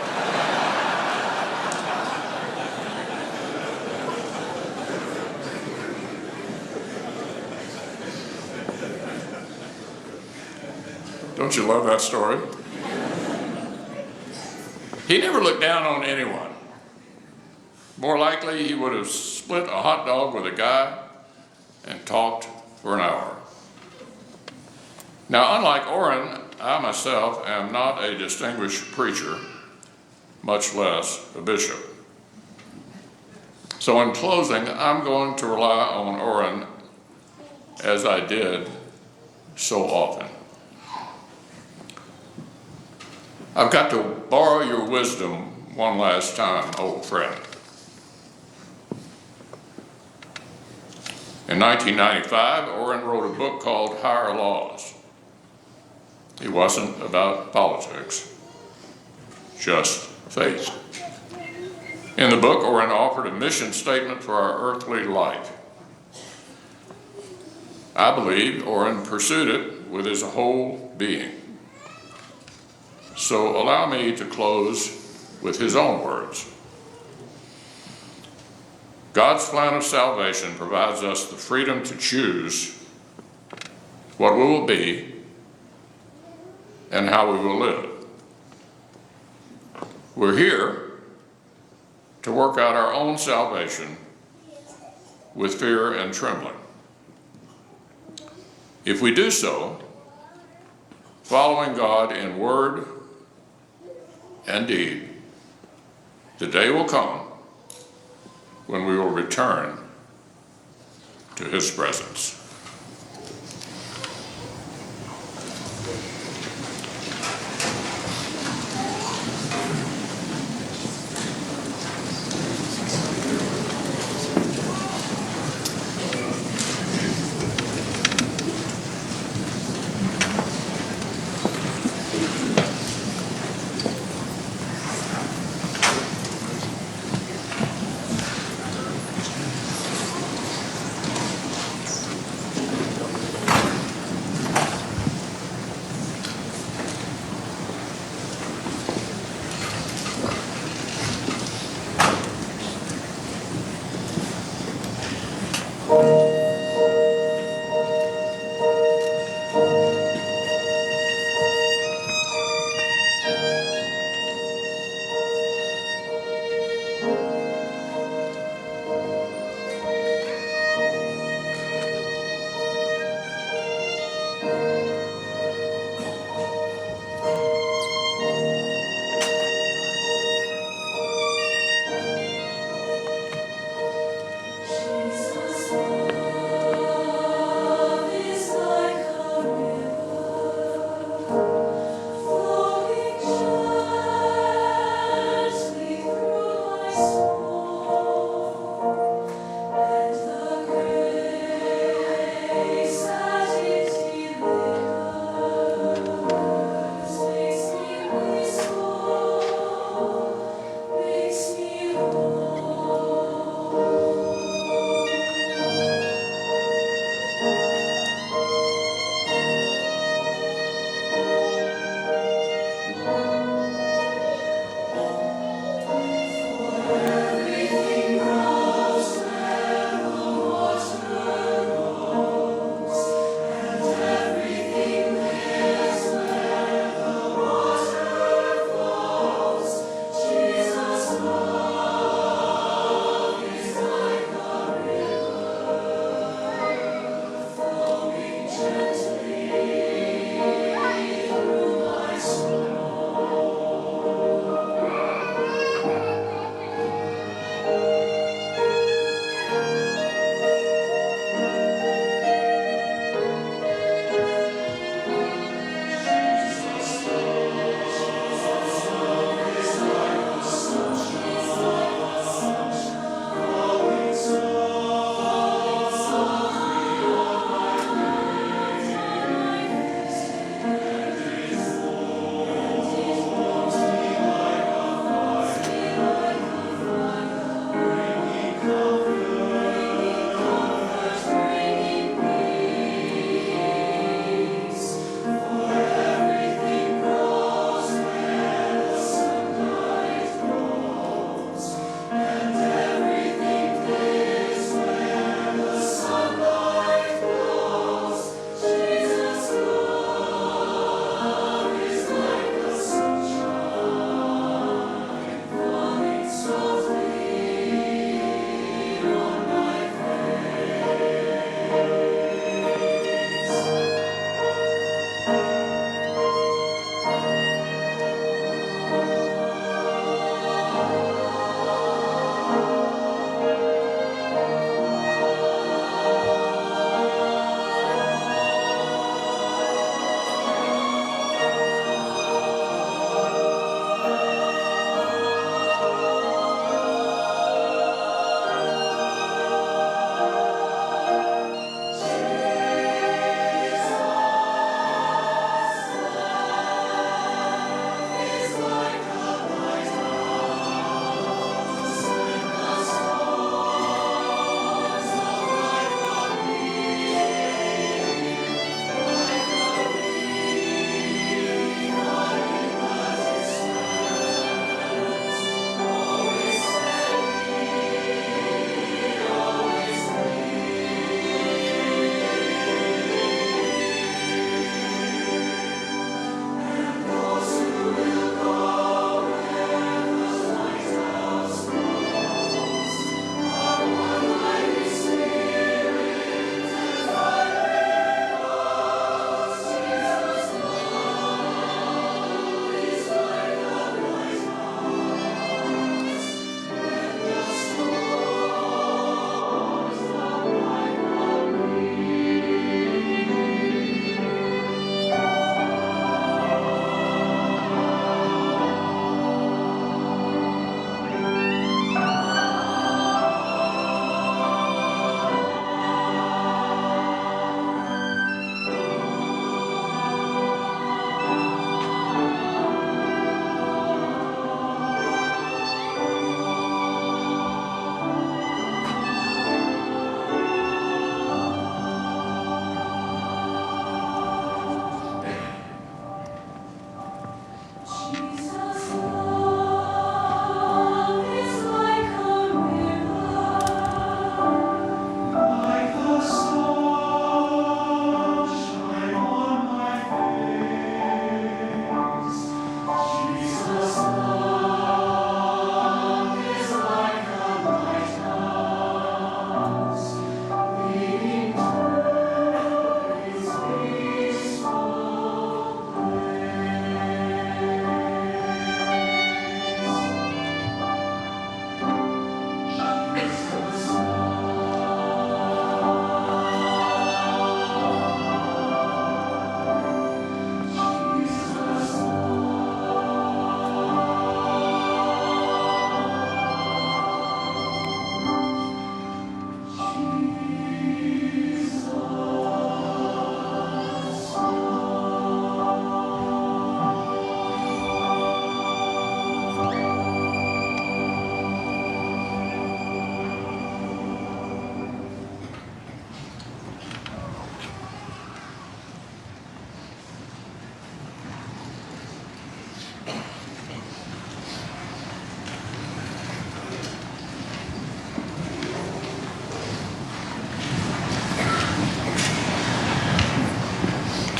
Don't you love that story? He never looked down on anyone. More likely, he would have split a hot dog with a guy and talked for an hour. Now, unlike Orrin, I myself am not a distinguished preacher, much less a bishop. So in closing, I'm going to rely on Orrin as I did so often. I've got to borrow your wisdom one last time, old friend. In 1995, Orrin wrote a book called Higher Laws. It wasn't about politics, just faith. In the book, Orrin offered a mission statement for our earthly life. I believe Orrin pursued it with his whole being. So allow me to close with his own words. God's plan of salvation provides us the freedom to choose what we will be and how we will live. We're here to work out our own salvation with fear and trembling. If we do so, following God in word and deed, the day will come when we will return to his presence.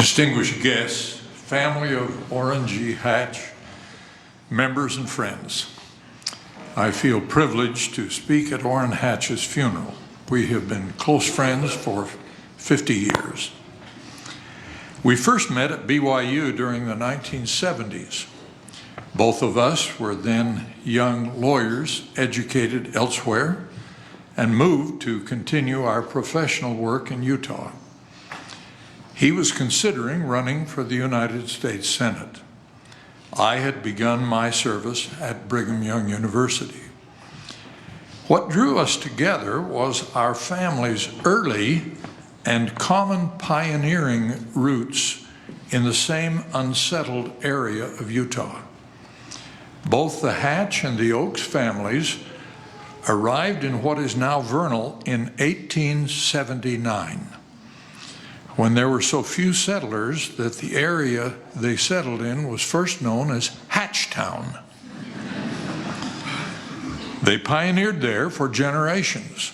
Distinguished guests, family of Orrin G. Hatch, members and friends, I feel privileged to speak at Orrin Hatch's funeral. We have been close friends for 50 years. We first met at BYU during the 1970s. Both of us were then young lawyers educated elsewhere and moved to continue our professional work in Utah. He was considering running for the United States Senate. I had begun my service at Brigham Young University. What drew us together was our family's early and common pioneering roots in the same unsettled area of Utah. Both the Hatch and the Oaks families arrived in what is now Vernal in 1879, when there were so few settlers that the area they settled in was first known as Hatchtown. They pioneered there for generations.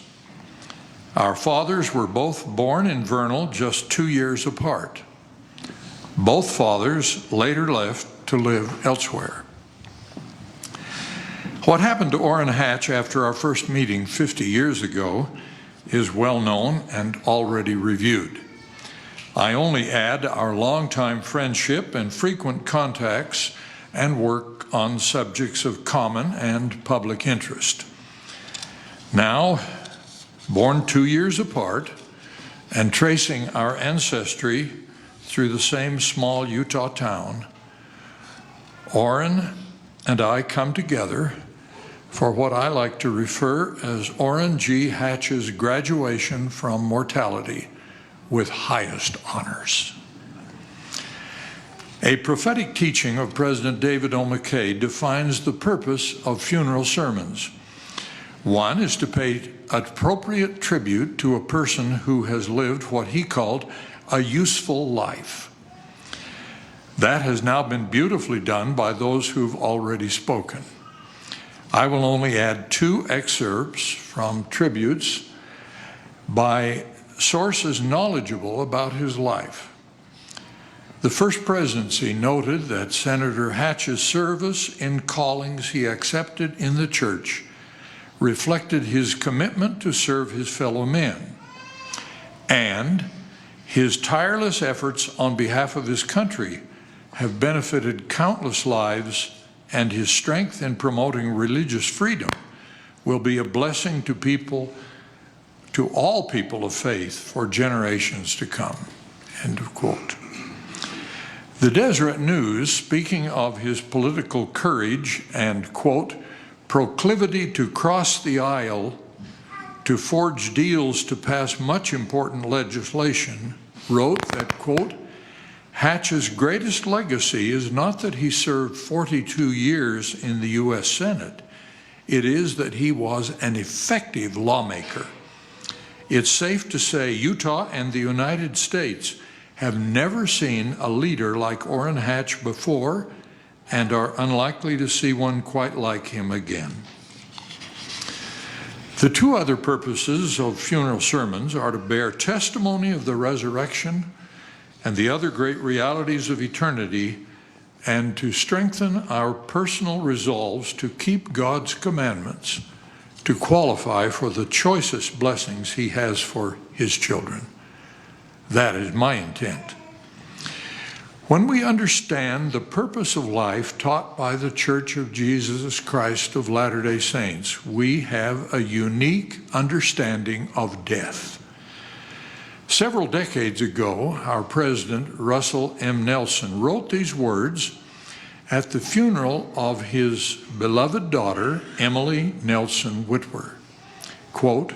Our fathers were both born in Vernal just 2 years apart. Both fathers later left to live elsewhere. What happened to Orrin Hatch after our first meeting 50 years ago is well known and already reviewed. I only add our longtime friendship and frequent contacts and work on subjects of common and public interest. Now, born 2 years apart and tracing our ancestry through the same small Utah town, Orrin and I come together for what I like to refer as Orrin G. Hatch's graduation from mortality with highest honors. A prophetic teaching of President David O. McKay defines the purpose of funeral sermons. One is to pay appropriate tribute to a person who has lived what he called a useful life. That has now been beautifully done by those who've already spoken. I will only add 2 excerpts from tributes by sources knowledgeable about his life. The First Presidency noted that Senator Hatch's service in callings he accepted in the church reflected his commitment to serve his fellow men, and his tireless efforts on behalf of his country have benefited countless lives, and his strength in promoting religious freedom will be a blessing to all people of faith for generations to come. End of quote. The Deseret News, speaking of his political courage and, quote, proclivity to cross the aisle to forge deals to pass much important legislation, wrote that, quote, Hatch's greatest legacy is not that he served 42 years in the U.S. Senate. It is that he was an effective lawmaker. It's safe to say Utah and the United States have never seen a leader like Orrin Hatch before and are unlikely to see one quite like him again. The 2 other purposes of funeral sermons are to bear testimony of the resurrection and the other great realities of eternity, and to strengthen our personal resolves to keep God's commandments, to qualify for the choicest blessings he has for his children. That is my intent. When we understand the purpose of life taught by the Church of Jesus Christ of Latter-day Saints, we have a unique understanding of death. Several decades ago, our president, Russell M. Nelson, wrote these words at the funeral of his beloved daughter, Emily Nelson Whitwer. Quote,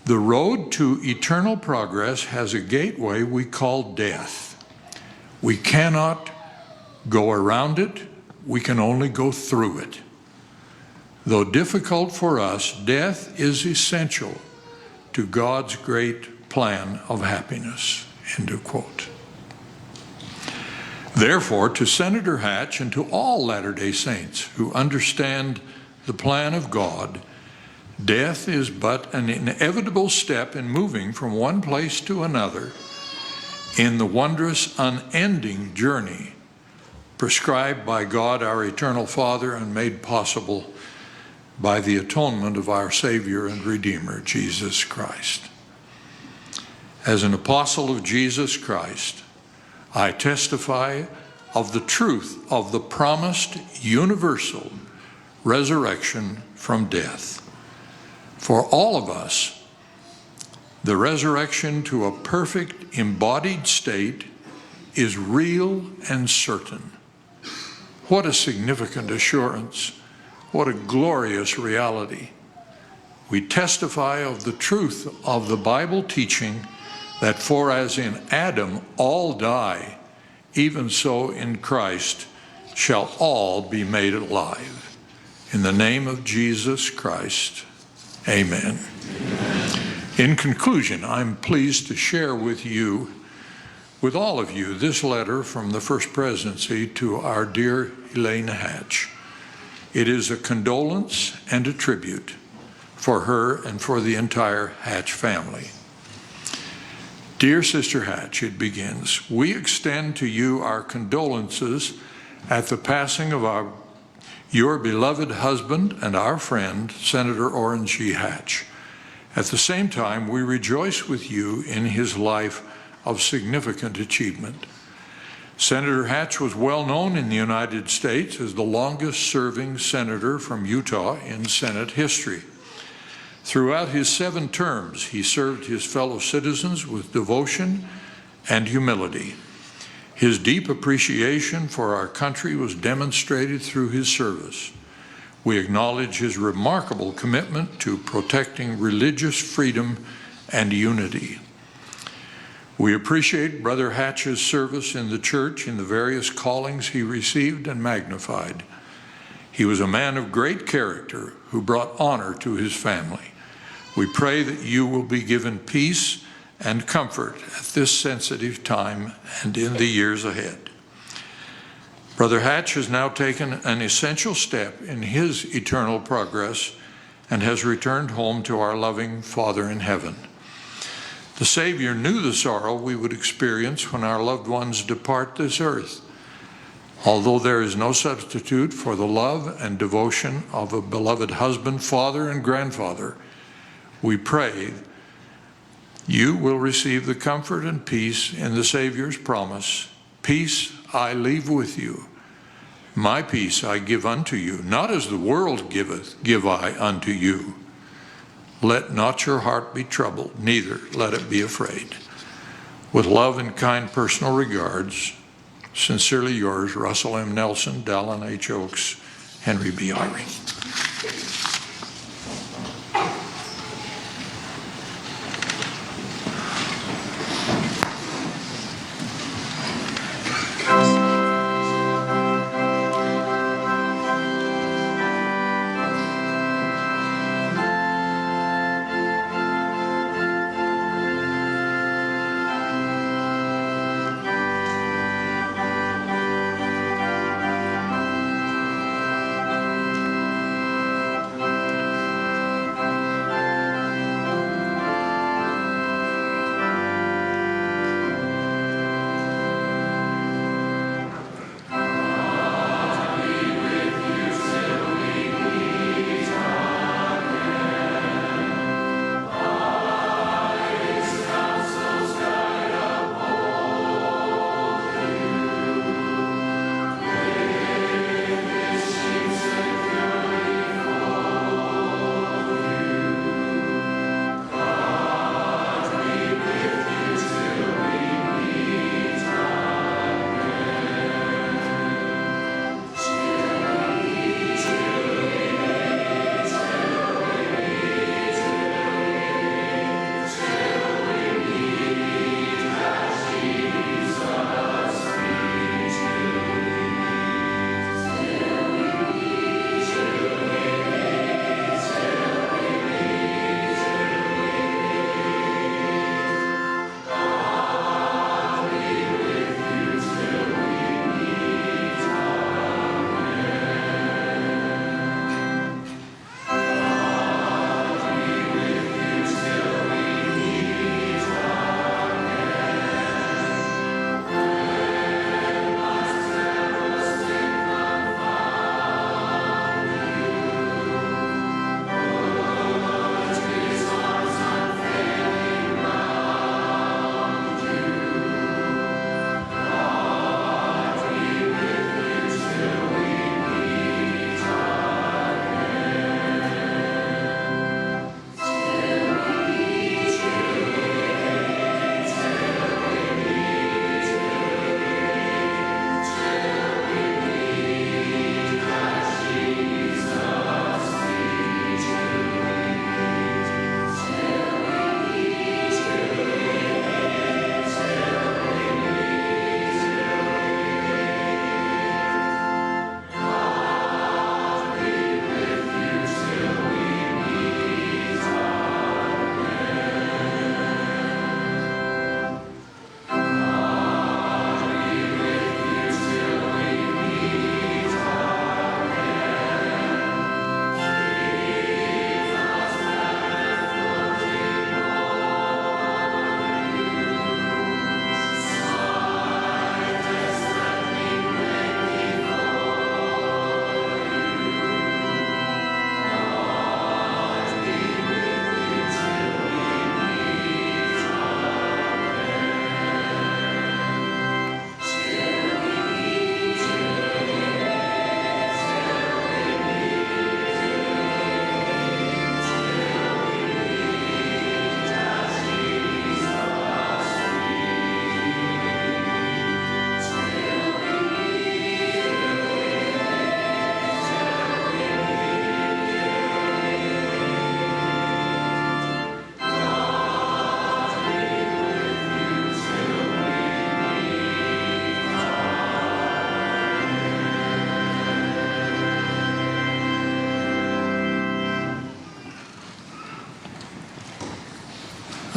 the road to eternal progress has a gateway we call death. We cannot go around it, we can only go through it. Though difficult for us, death is essential to God's great plan of happiness, end of quote. Therefore, to Senator Hatch and to all Latter-day Saints who understand the plan of God, death is but an inevitable step in moving from one place to another in the wondrous, unending journey prescribed by God, our eternal Father, and made possible by the atonement of our Savior and Redeemer, Jesus Christ. As an apostle of Jesus Christ, I testify of the truth of the promised universal resurrection from death. For all of us, the resurrection to a perfect embodied state is real and certain. What a significant assurance. What a glorious reality. We testify of the truth of the Bible teaching that for as in Adam all die, even so in Christ shall all be made alive. In the name of Jesus Christ, amen. In conclusion, I'm pleased to share with all of you, this letter from the First Presidency to our dear Orrin Hatch. It is a condolence and a tribute for her and for the entire Hatch family. Dear Sister Hatch, it begins, we extend to you our condolences at the passing of your beloved husband and our friend, Senator Orrin G. Hatch. At the same time, we rejoice with you in his life of significant achievement. Senator Hatch was well known in the United States as the longest-serving senator from Utah in Senate history. Throughout his 7 terms, he served his fellow citizens with devotion and humility. His deep appreciation for our country was demonstrated through his service. We acknowledge his remarkable commitment to protecting religious freedom and unity. We appreciate Brother Hatch's service in the church in the various callings he received and magnified. He was a man of great character who brought honor to his family. We pray that you will be given peace and comfort at this sensitive time and in the years ahead. Brother Hatch has now taken an essential step in his eternal progress and has returned home to our loving Father in heaven. The Savior knew the sorrow we would experience when our loved ones depart this earth. Although there is no substitute for the love and devotion of a beloved husband, father, and grandfather, we pray you will receive the comfort and peace in the Savior's promise. Peace I leave with you. My peace I give unto you. Not as the world giveth, give I unto you. Let not your heart be troubled, neither let it be afraid. With love and kind personal regards, sincerely yours, Russell M. Nelson, Dallin H. Oaks, Henry B. Eyring.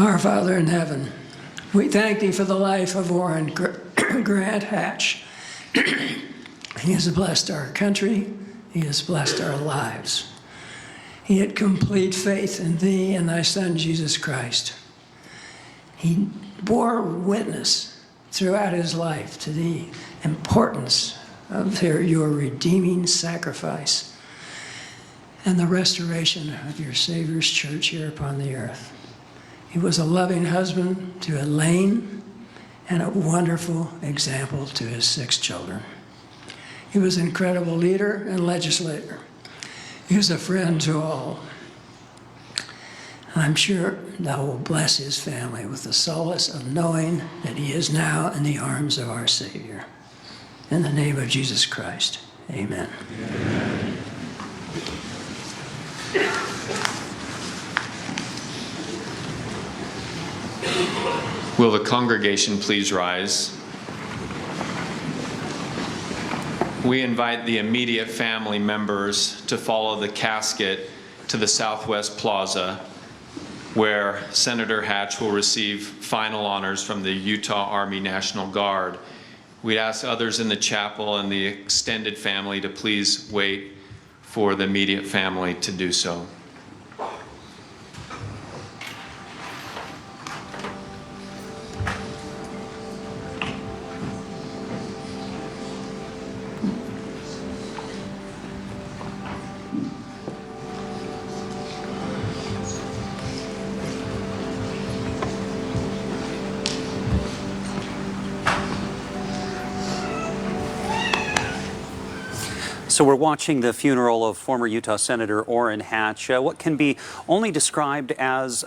Our Father in heaven, we thank thee for the life of Orrin Grant Hatch. He has blessed our country. He has blessed our lives. He had complete faith in thee and thy Son, Jesus Christ. He bore witness throughout his life to the importance of your redeeming sacrifice and the restoration of your Savior's church here upon the earth. He was a loving husband to Elaine and a wonderful example to his 6 children. He was an incredible leader and legislator. He was a friend to all. I'm sure thou will bless his family with the solace of knowing that he is now in the arms of our Savior. In the name of Jesus Christ, amen. Amen. Will the congregation please rise? We invite the immediate family members to follow the casket to the Southwest Plaza, where Senator Hatch will receive final honors from the Utah Army National Guard. We'd ask others in the chapel and the extended family to please wait for the immediate family to do so. So we're watching the funeral of former Utah Senator Orrin Hatch, what can be only described as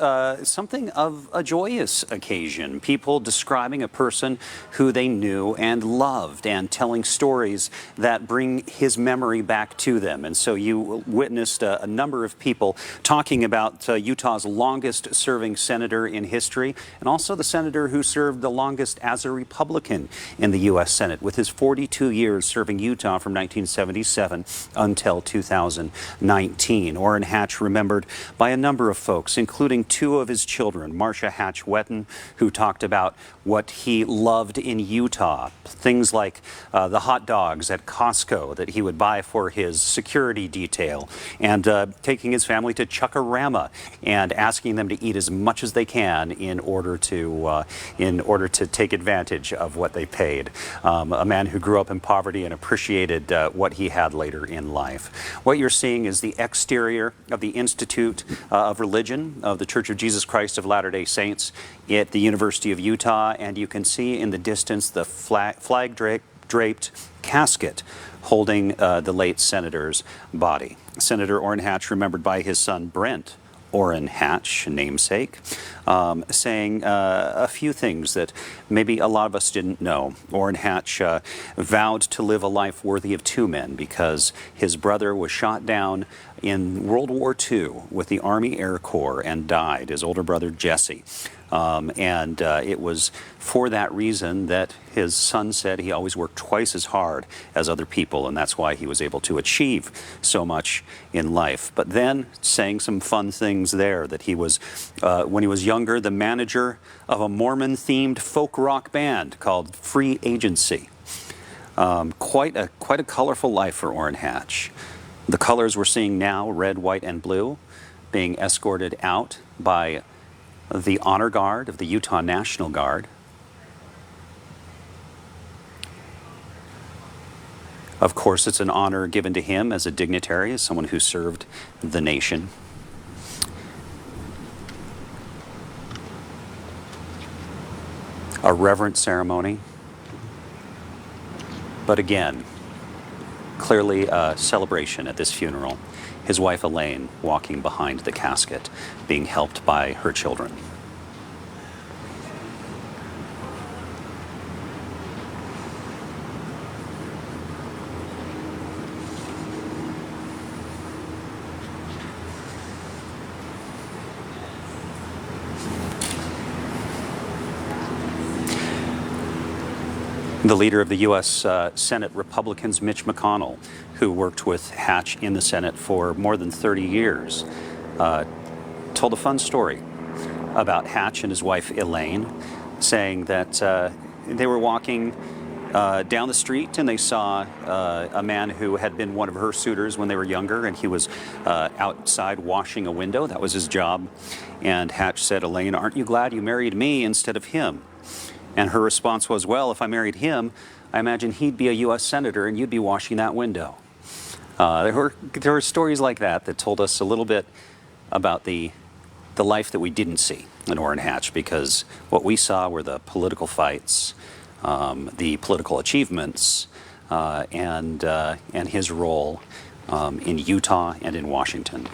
something of a joyous occasion. People describing a person who they knew and loved and telling stories that bring his memory back to them. And so you witnessed a number of people talking about Utah's longest serving senator in history, and also the senator who served the longest as a Republican in the U.S. Senate, with his 42 years serving Utah from 1977 until 2019. Orrin Hatch remembered by a number of folks, including 2 of his children, Marcia Hatch Wetton, who talked about what he loved in Utah, things like the hot dogs at Costco that he would buy for his security detail, and taking his family to Chuck-a-Rama and asking them to eat as much as they can in order to take advantage of what they paid. A man who grew up in poverty and appreciated what he had later in life. What you're seeing is the exterior of the Institute of Religion of the Church of Jesus Christ of Latter-day Saints at the University of Utah, and you can see in the distance the flag-draped casket holding the late senator's body. Senator Orrin Hatch, remembered by his son Brent Orrin Hatch, namesake, saying a few things that maybe a lot of us didn't know. Orrin Hatch vowed to live a life worthy of 2 men because his brother was shot down in World War II with the Army Air Corps and died, his older brother Jesse. It was for that reason that his son said he always worked twice as hard as other people, and that's why he was able to achieve so much in life. But then saying some fun things there, that he was, when he was younger, the manager of a Mormon-themed folk rock band called Free Agency. Quite a colorful life for Orrin Hatch. The colors we're seeing now, red, white, and blue, being escorted out by the Honor Guard of the Utah National Guard. Of course, it's an honor given to him as a dignitary, as someone who served the nation. A reverent ceremony, but again, clearly a celebration at this funeral. His wife Elaine walking behind the casket, being helped by her children. The leader of the U.S. Senate Republicans, Mitch McConnell, who worked with Hatch in the Senate for more than 30 years, told a fun story about Hatch and his wife Elaine, saying that they were walking down the street and they saw a man who had been one of her suitors when they were younger, and he was outside washing a window. That was his job. And Hatch said, "Elaine, aren't you glad you married me instead of him?" And her response was, "Well, if I married him, I imagine he'd be a U.S. senator and you'd be washing that window." There were stories like that that told us a little bit about the life that we didn't see in Orrin Hatch, because what we saw were the political fights, the political achievements, and his role in Utah and in Washington.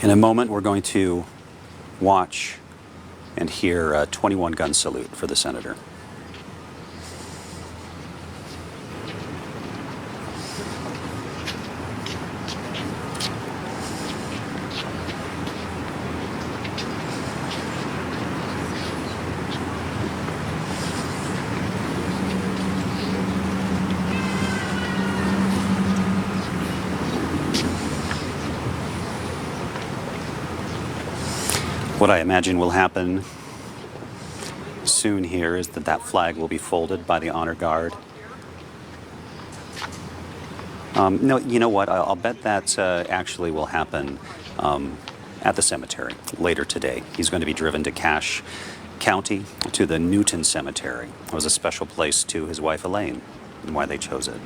In a moment, we're going to watch and hear a 21 gun salute for the senator. What I imagine will happen soon here is that flag will be folded by the honor guard. No, you know what? I'll bet that actually will happen at the cemetery later today. He's going to be driven to Cache County to the Newton Cemetery. It was a special place to his wife Elaine, and why they chose it.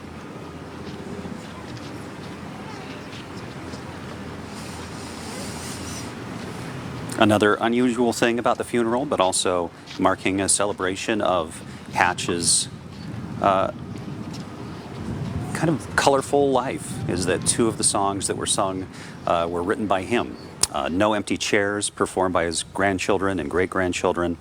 Another unusual thing about the funeral, but also marking a celebration of Hatch's kind of colorful life, is that two of the songs that were sung were written by him. No Empty Chairs, performed by his grandchildren and great-grandchildren,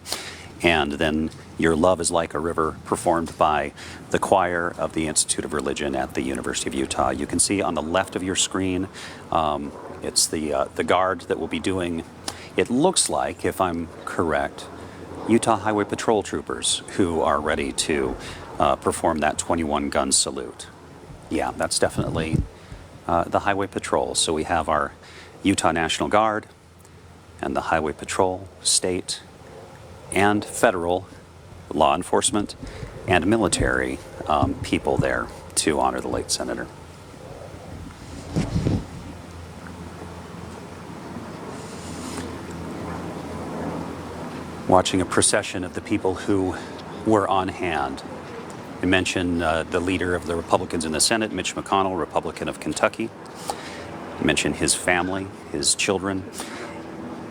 and then Your Love is Like a River, performed by the choir of the Institute of Religion at the University of Utah. You can see on the left of your screen, it's the guard that will be doing, it looks like, if I'm correct, Utah Highway Patrol troopers who are ready to perform that 21 gun salute. Yeah, that's definitely the Highway Patrol. So we have our Utah National Guard and the Highway Patrol, state and federal law enforcement and military people there to honor the late senator. Watching a procession of the people who were on hand. I mentioned the leader of the Republicans in the Senate, Mitch McConnell, Republican of Kentucky. I mentioned his family, his children,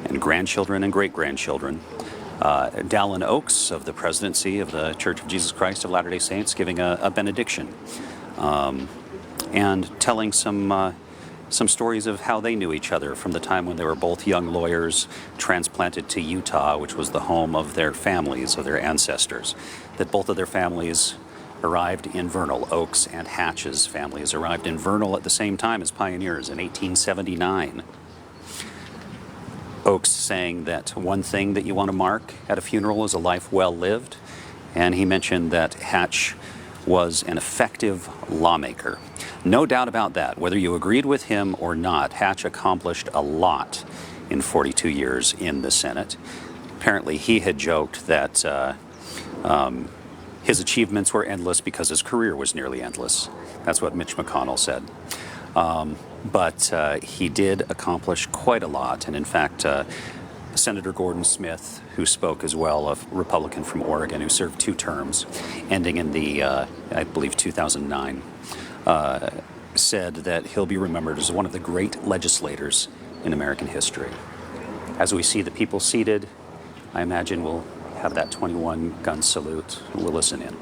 and grandchildren and great-grandchildren. Dallin Oaks of the presidency of the Church of Jesus Christ of Latter-day Saints giving a benediction and telling some stories of how they knew each other from the time when they were both young lawyers transplanted to Utah, which was the home of their families, of their ancestors. That both of their families arrived in Vernal. Oaks and Hatch's families arrived in Vernal at the same time as pioneers in 1879. Oaks saying that one thing that you want to mark at a funeral is a life well lived, and he mentioned that Hatch was an effective lawmaker. No doubt about that. Whether you agreed with him or not, Hatch accomplished a lot in 42 years in the Senate. Apparently, he had joked that his achievements were endless because his career was nearly endless. That's what Mitch McConnell said. But he did accomplish quite a lot. And in fact, Senator Gordon Smith, who spoke as well, a Republican from Oregon who served 2 terms, ending in the, I believe, 2009, said that he'll be remembered as one of the great legislators in American history. As we see the people seated, I imagine we'll have that 21 gun salute. We'll listen in.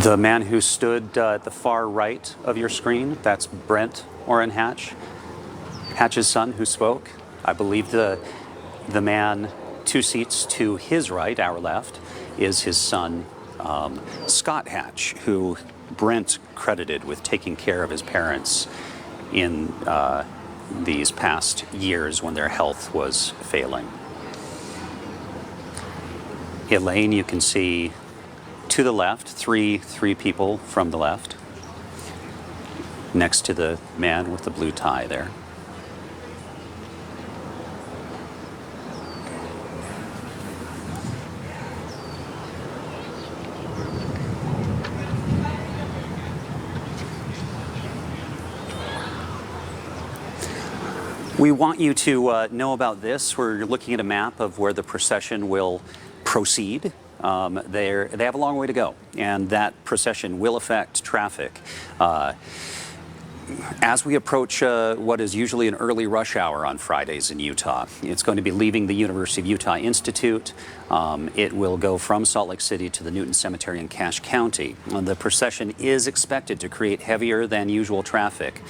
The man who stood at the far right of your screen, that's Brent Orrin Hatch, Hatch's son who spoke. I believe the man 2 seats to his right, our left, is his son, Scott Hatch, who Brent credited with taking care of his parents in these past years when their health was failing. Elaine, you can see to the left, three people from the left, next to the man with the blue tie there. We want you to know about this. We're looking at a map of where the procession will proceed. They have a long way to go, and that procession will affect traffic. As we approach what is usually an early rush hour on Fridays in Utah, it's going to be leaving the University of Utah Institute. It will go from Salt Lake City to the Newton Cemetery in Cache County. The procession is expected to create heavier than usual traffic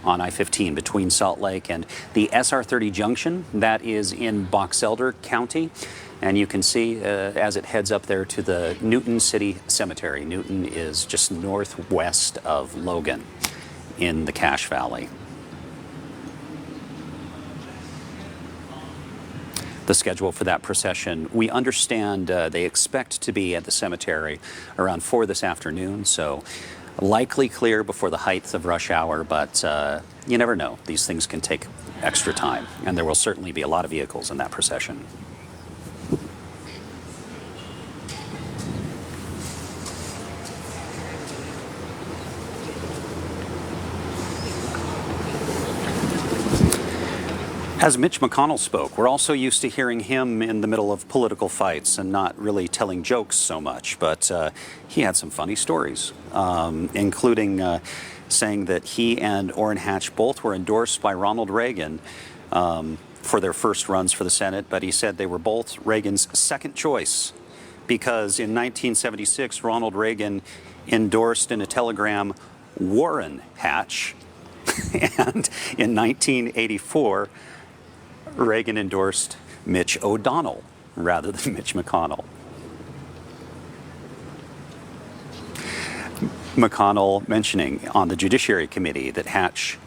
on I-15 between Salt Lake and the SR-30 junction that is in Box Elder County. And you can see as it heads up there to the Newton City Cemetery. Newton is just northwest of Logan in the Cache Valley. The schedule for that procession, we understand they expect to be at the cemetery around 4 this afternoon, so likely clear before the height of rush hour, but you never know. These things can take extra time, and there will certainly be a lot of vehicles in that procession. As Mitch McConnell spoke, we're also used to hearing him in the middle of political fights and not really telling jokes so much, but he had some funny stories, including saying that he and Orrin Hatch both were endorsed by Ronald Reagan for their first runs for the Senate, but he said they were both Reagan's second choice because in 1976, Ronald Reagan endorsed in a telegram Orrin Hatch, and in 1984, Reagan endorsed Mitch O'Donnell rather than Mitch McConnell. McConnell mentioning on the Judiciary Committee that Hatch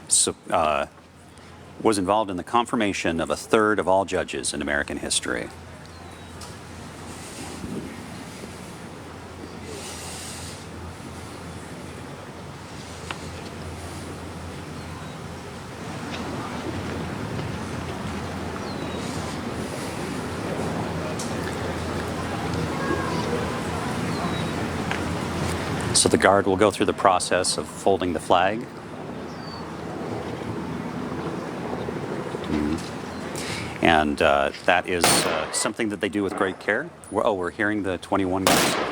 was involved in the confirmation of 1/3 of all judges in American history. So the guard will go through the process of folding the flag. And that is something that they do with great care. We're hearing the 21 gun salute.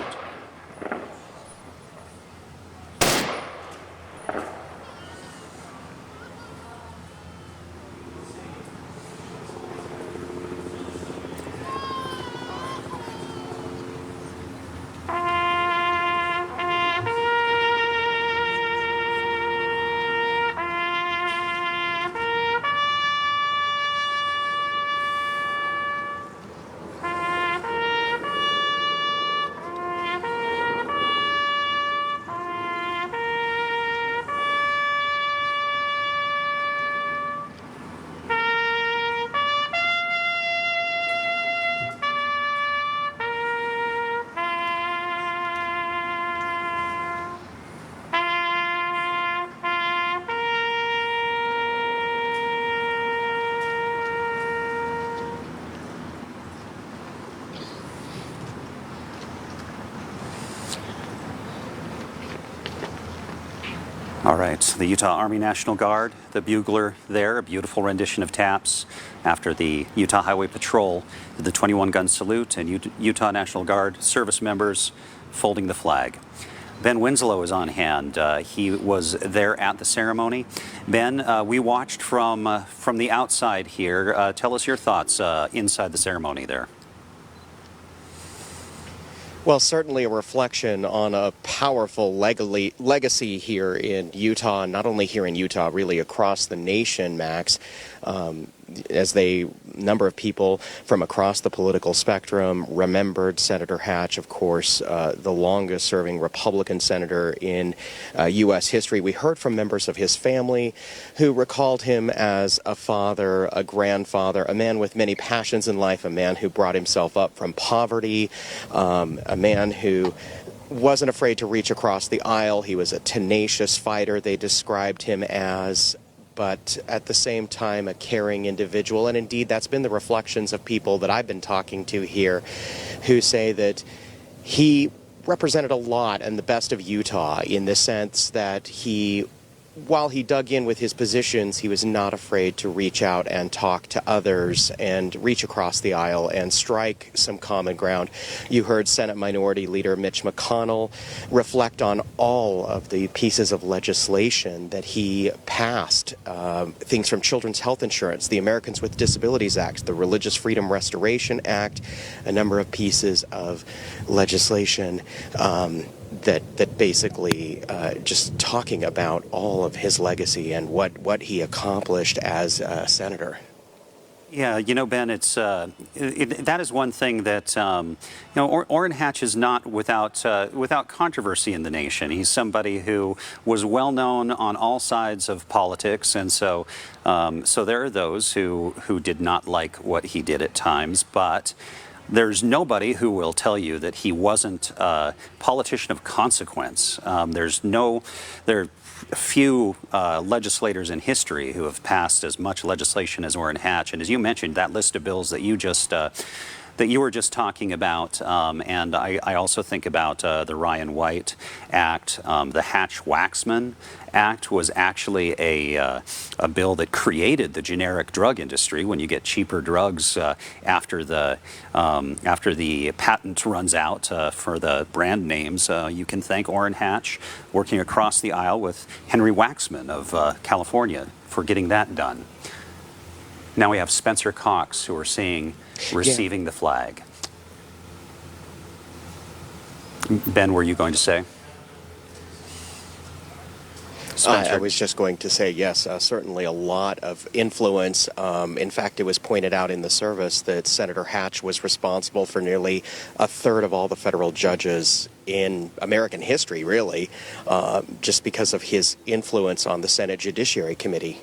All right, the Utah Army National Guard, the bugler there, a beautiful rendition of taps after the Utah Highway Patrol, the 21 gun salute, and Utah National Guard service members folding the flag. Ben Winslow is on hand. He was there at the ceremony. Ben, we watched from the outside here. Tell us your thoughts inside the ceremony there. Well, certainly a reflection on a powerful legacy here in Utah, not only here in Utah, really across the nation, Max, as a number of people from across the political spectrum remembered Senator Hatch, of course, the longest-serving Republican senator in U.S. history. We heard from members of his family who recalled him as a father, a grandfather, a man with many passions in life, a man who brought himself up from poverty, a man who wasn't afraid to reach across the aisle. He was a tenacious fighter, they described him as, but at the same time a caring individual. And indeed, that's been the reflections of people that I've been talking to here who say that he represented a lot and the best of Utah in the sense that while he dug in with his positions, he was not afraid to reach out and talk to others and reach across the aisle and strike some common ground. You heard Senate Minority Leader Mitch McConnell reflect on all of the pieces of legislation that he passed, things from children's health insurance, the Americans with Disabilities Act, the Religious Freedom Restoration Act, a number of pieces of legislation that basically just talking about all of his legacy and what he accomplished as a senator. Yeah, you know, Ben, that is one thing that Orrin Hatch is not without controversy in the nation. He's somebody who was well known on all sides of politics, and so there are those who did not like what he did at times, but there's nobody who will tell you that he wasn't a politician of consequence. There are few legislators in history who have passed as much legislation as Orrin Hatch. And as you mentioned, that list of bills that you were just talking about, and I also think about the Ryan White Act. The Hatch-Waxman Act was actually a bill that created the generic drug industry. When you get cheaper drugs after the patent runs out for the brand names, you can thank Orrin Hatch working across the aisle with Henry Waxman of California for getting that done. Now we have Spencer Cox, who we're seeing receiving the flag. Ben, were you going to say? I was just going to say, yes, certainly a lot of influence. In fact, it was pointed out in the service that Senator Hatch was responsible for nearly a third of all the federal judges in American history, really, just because of his influence on the Senate Judiciary Committee.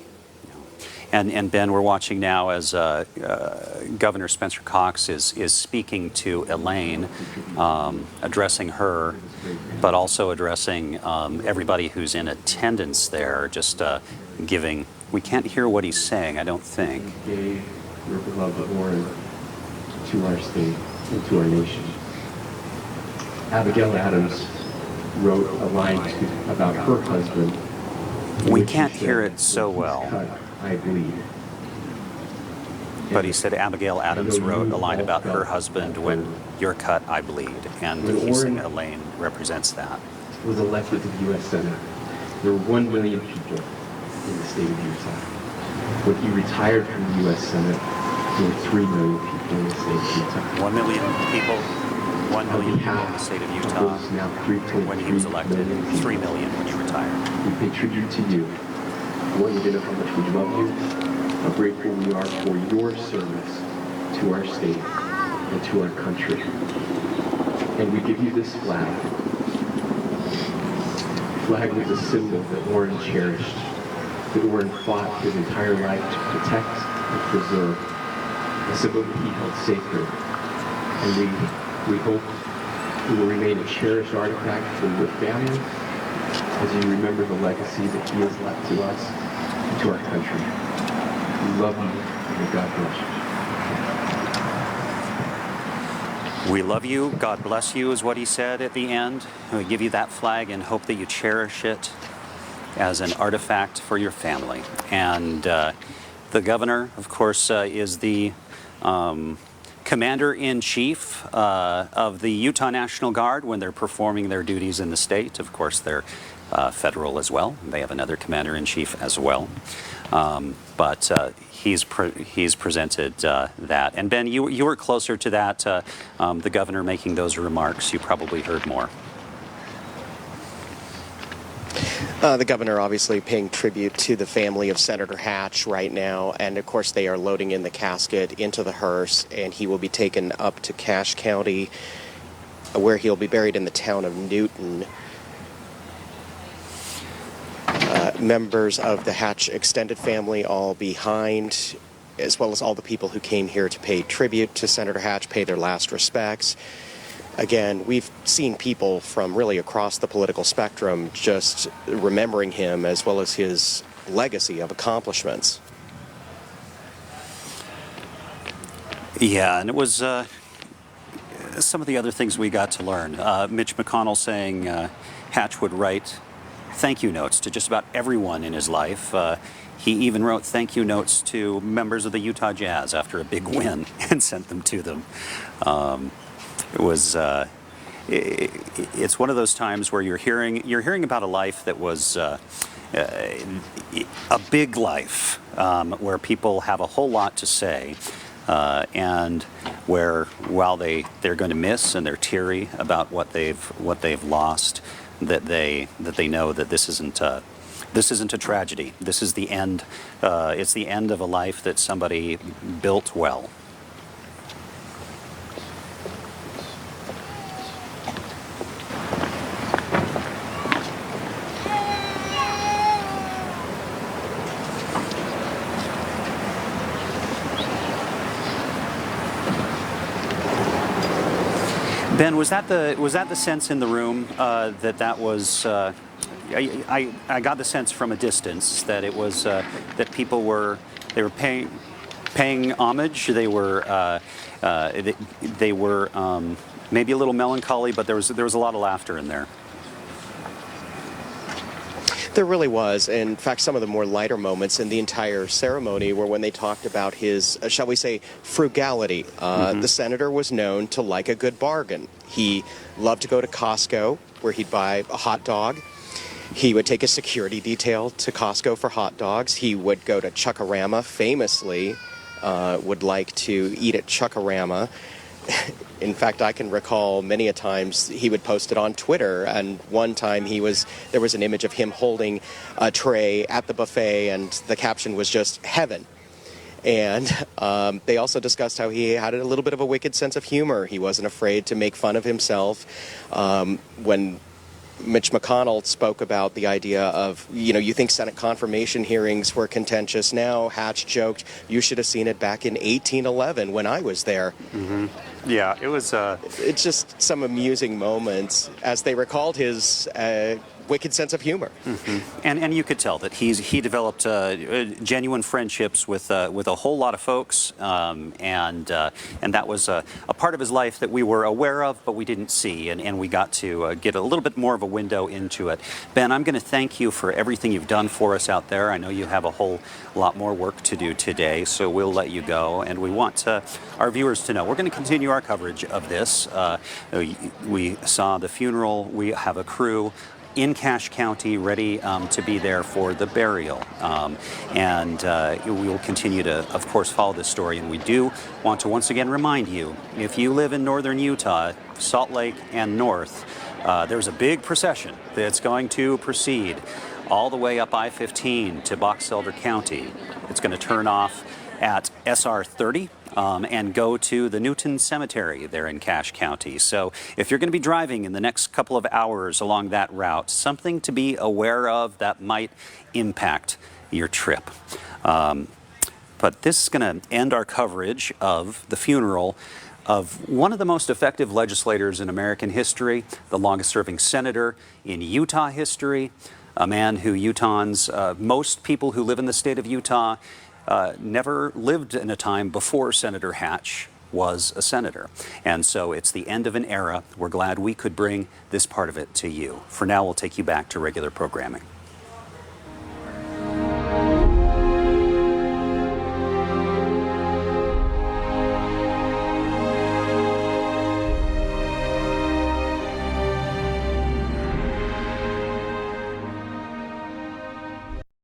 And Ben, we're watching now as Governor Spencer Cox is speaking to Elaine, addressing her, but also addressing everybody who's in attendance there, just giving. We can't hear what he's saying, I don't think. Gave your beloved Orrin to our state and to our nation. Abigail Adams wrote a line about her husband. We can't hear it so well. I bleed. But he said Abigail Adams wrote a line about her husband, when you're cut, I bleed. And he's saying Elaine represents that. Was elected to the U.S. Senate. There were 1 million people in the state of Utah. When he retired from the U.S. Senate, there were 3 million people in the state of Utah. 1 million people, 1 million people in the state of Utah. Now 3.3 when he was elected, 3 million when he retired. We pay tribute to you. I want you to know how much we love you, how grateful we are for your service to our state and to our country. And we give you this flag. The flag was a symbol that Orrin cherished, that Orrin fought his entire life to protect and preserve, a symbol that he held sacred. And we hope it will remain a cherished artifact for your family as you remember the legacy that he has left to us and to our country. We love you, and may God bless you. We love you, God bless you is what he said at the end. We give you that flag and hope that you cherish it as an artifact for your family. And the governor, of course, is the Commander-in-Chief of the Utah National Guard when they're performing their duties in the state. Of course, they're federal as well. They have another Commander-in-Chief as well. But he's presented that. And Ben, you were closer to that, the governor making those remarks. You probably heard more. The governor obviously paying tribute to the family of Senator Hatch right now, and of course they are loading in the casket into the hearse, and he will be taken up to Cache County, where he'll be buried in the town of Newton. Members of the Hatch extended family all behind, as well as all the people who came here to pay tribute to Senator Hatch, pay their last respects. Again, we've seen people from really across the political spectrum just remembering him, as well as his legacy of accomplishments. Yeah, and it was some of the other things we got to learn. Mitch McConnell saying Hatch would write thank you notes to just about everyone in his life. He even wrote thank you notes to members of the Utah Jazz after a big win and sent them to them. It was. It's one of those times where you're hearing about a life that was a big life, where people have a whole lot to say, and where while they're going to miss and they're teary about what they've lost, that they know that this isn't a tragedy. This is the end. It's the end of a life that somebody built well. Ben, was that the sense in the room that was? I got the sense from a distance that it was that people were paying homage. They were maybe a little melancholy, but there was a lot of laughter in there. There really was. In fact, some of the more lighter moments in the entire ceremony were when they talked about his, shall we say, frugality. The senator was known to like a good bargain. He loved to go to Costco, where he'd buy a hot dog. He would take a security detail to Costco for hot dogs. He would go to Chuck-A-Rama, famously would like to eat at Chuck-A-Rama. In fact, I can recall many a times he would post it on Twitter, and one time there was an image of him holding a tray at the buffet, and the caption was just heaven. And they also discussed how he had a little bit of a wicked sense of humor. He wasn't afraid to make fun of himself. When Mitch McConnell spoke about the idea of, you think Senate confirmation hearings were contentious. Now, Hatch joked, you should have seen it back in 1811 when I was there. Yeah, it was. It's just some amusing moments as they recalled his wicked sense of humor. And you could tell that he developed genuine friendships with a whole lot of folks, and that was a part of his life that we were aware of, but we didn't see, and we got to get a little bit more of a window into it. Ben, I'm going to thank you for everything you've done for us out there. I know you have a whole lot more work to do today, so we'll let you go, and we want our viewers to know we're going to continue our coverage of this. We saw the funeral. We have a crew in Cache County ready to be there for the burial. And we will continue to, of course, follow this story. And we do want to once again remind you, if you live in northern Utah, Salt Lake and north, there's a big procession that's going to proceed all the way up I-15 to Box Elder County. It's going to turn off at SR 30 and go to the Newton Cemetery there in Cache County. So if you're going to be driving in the next couple of hours along that route, something to be aware of that might impact your trip. But this is going to end our coverage of the funeral of one of the most effective legislators in American history, the longest serving senator in Utah history, a man who Utahns, most people who live in the state of Utah, never lived in a time before Senator Hatch was a senator. And so it's the end of an era. We're glad we could bring this part of it to you. For now, we'll take you back to regular programming.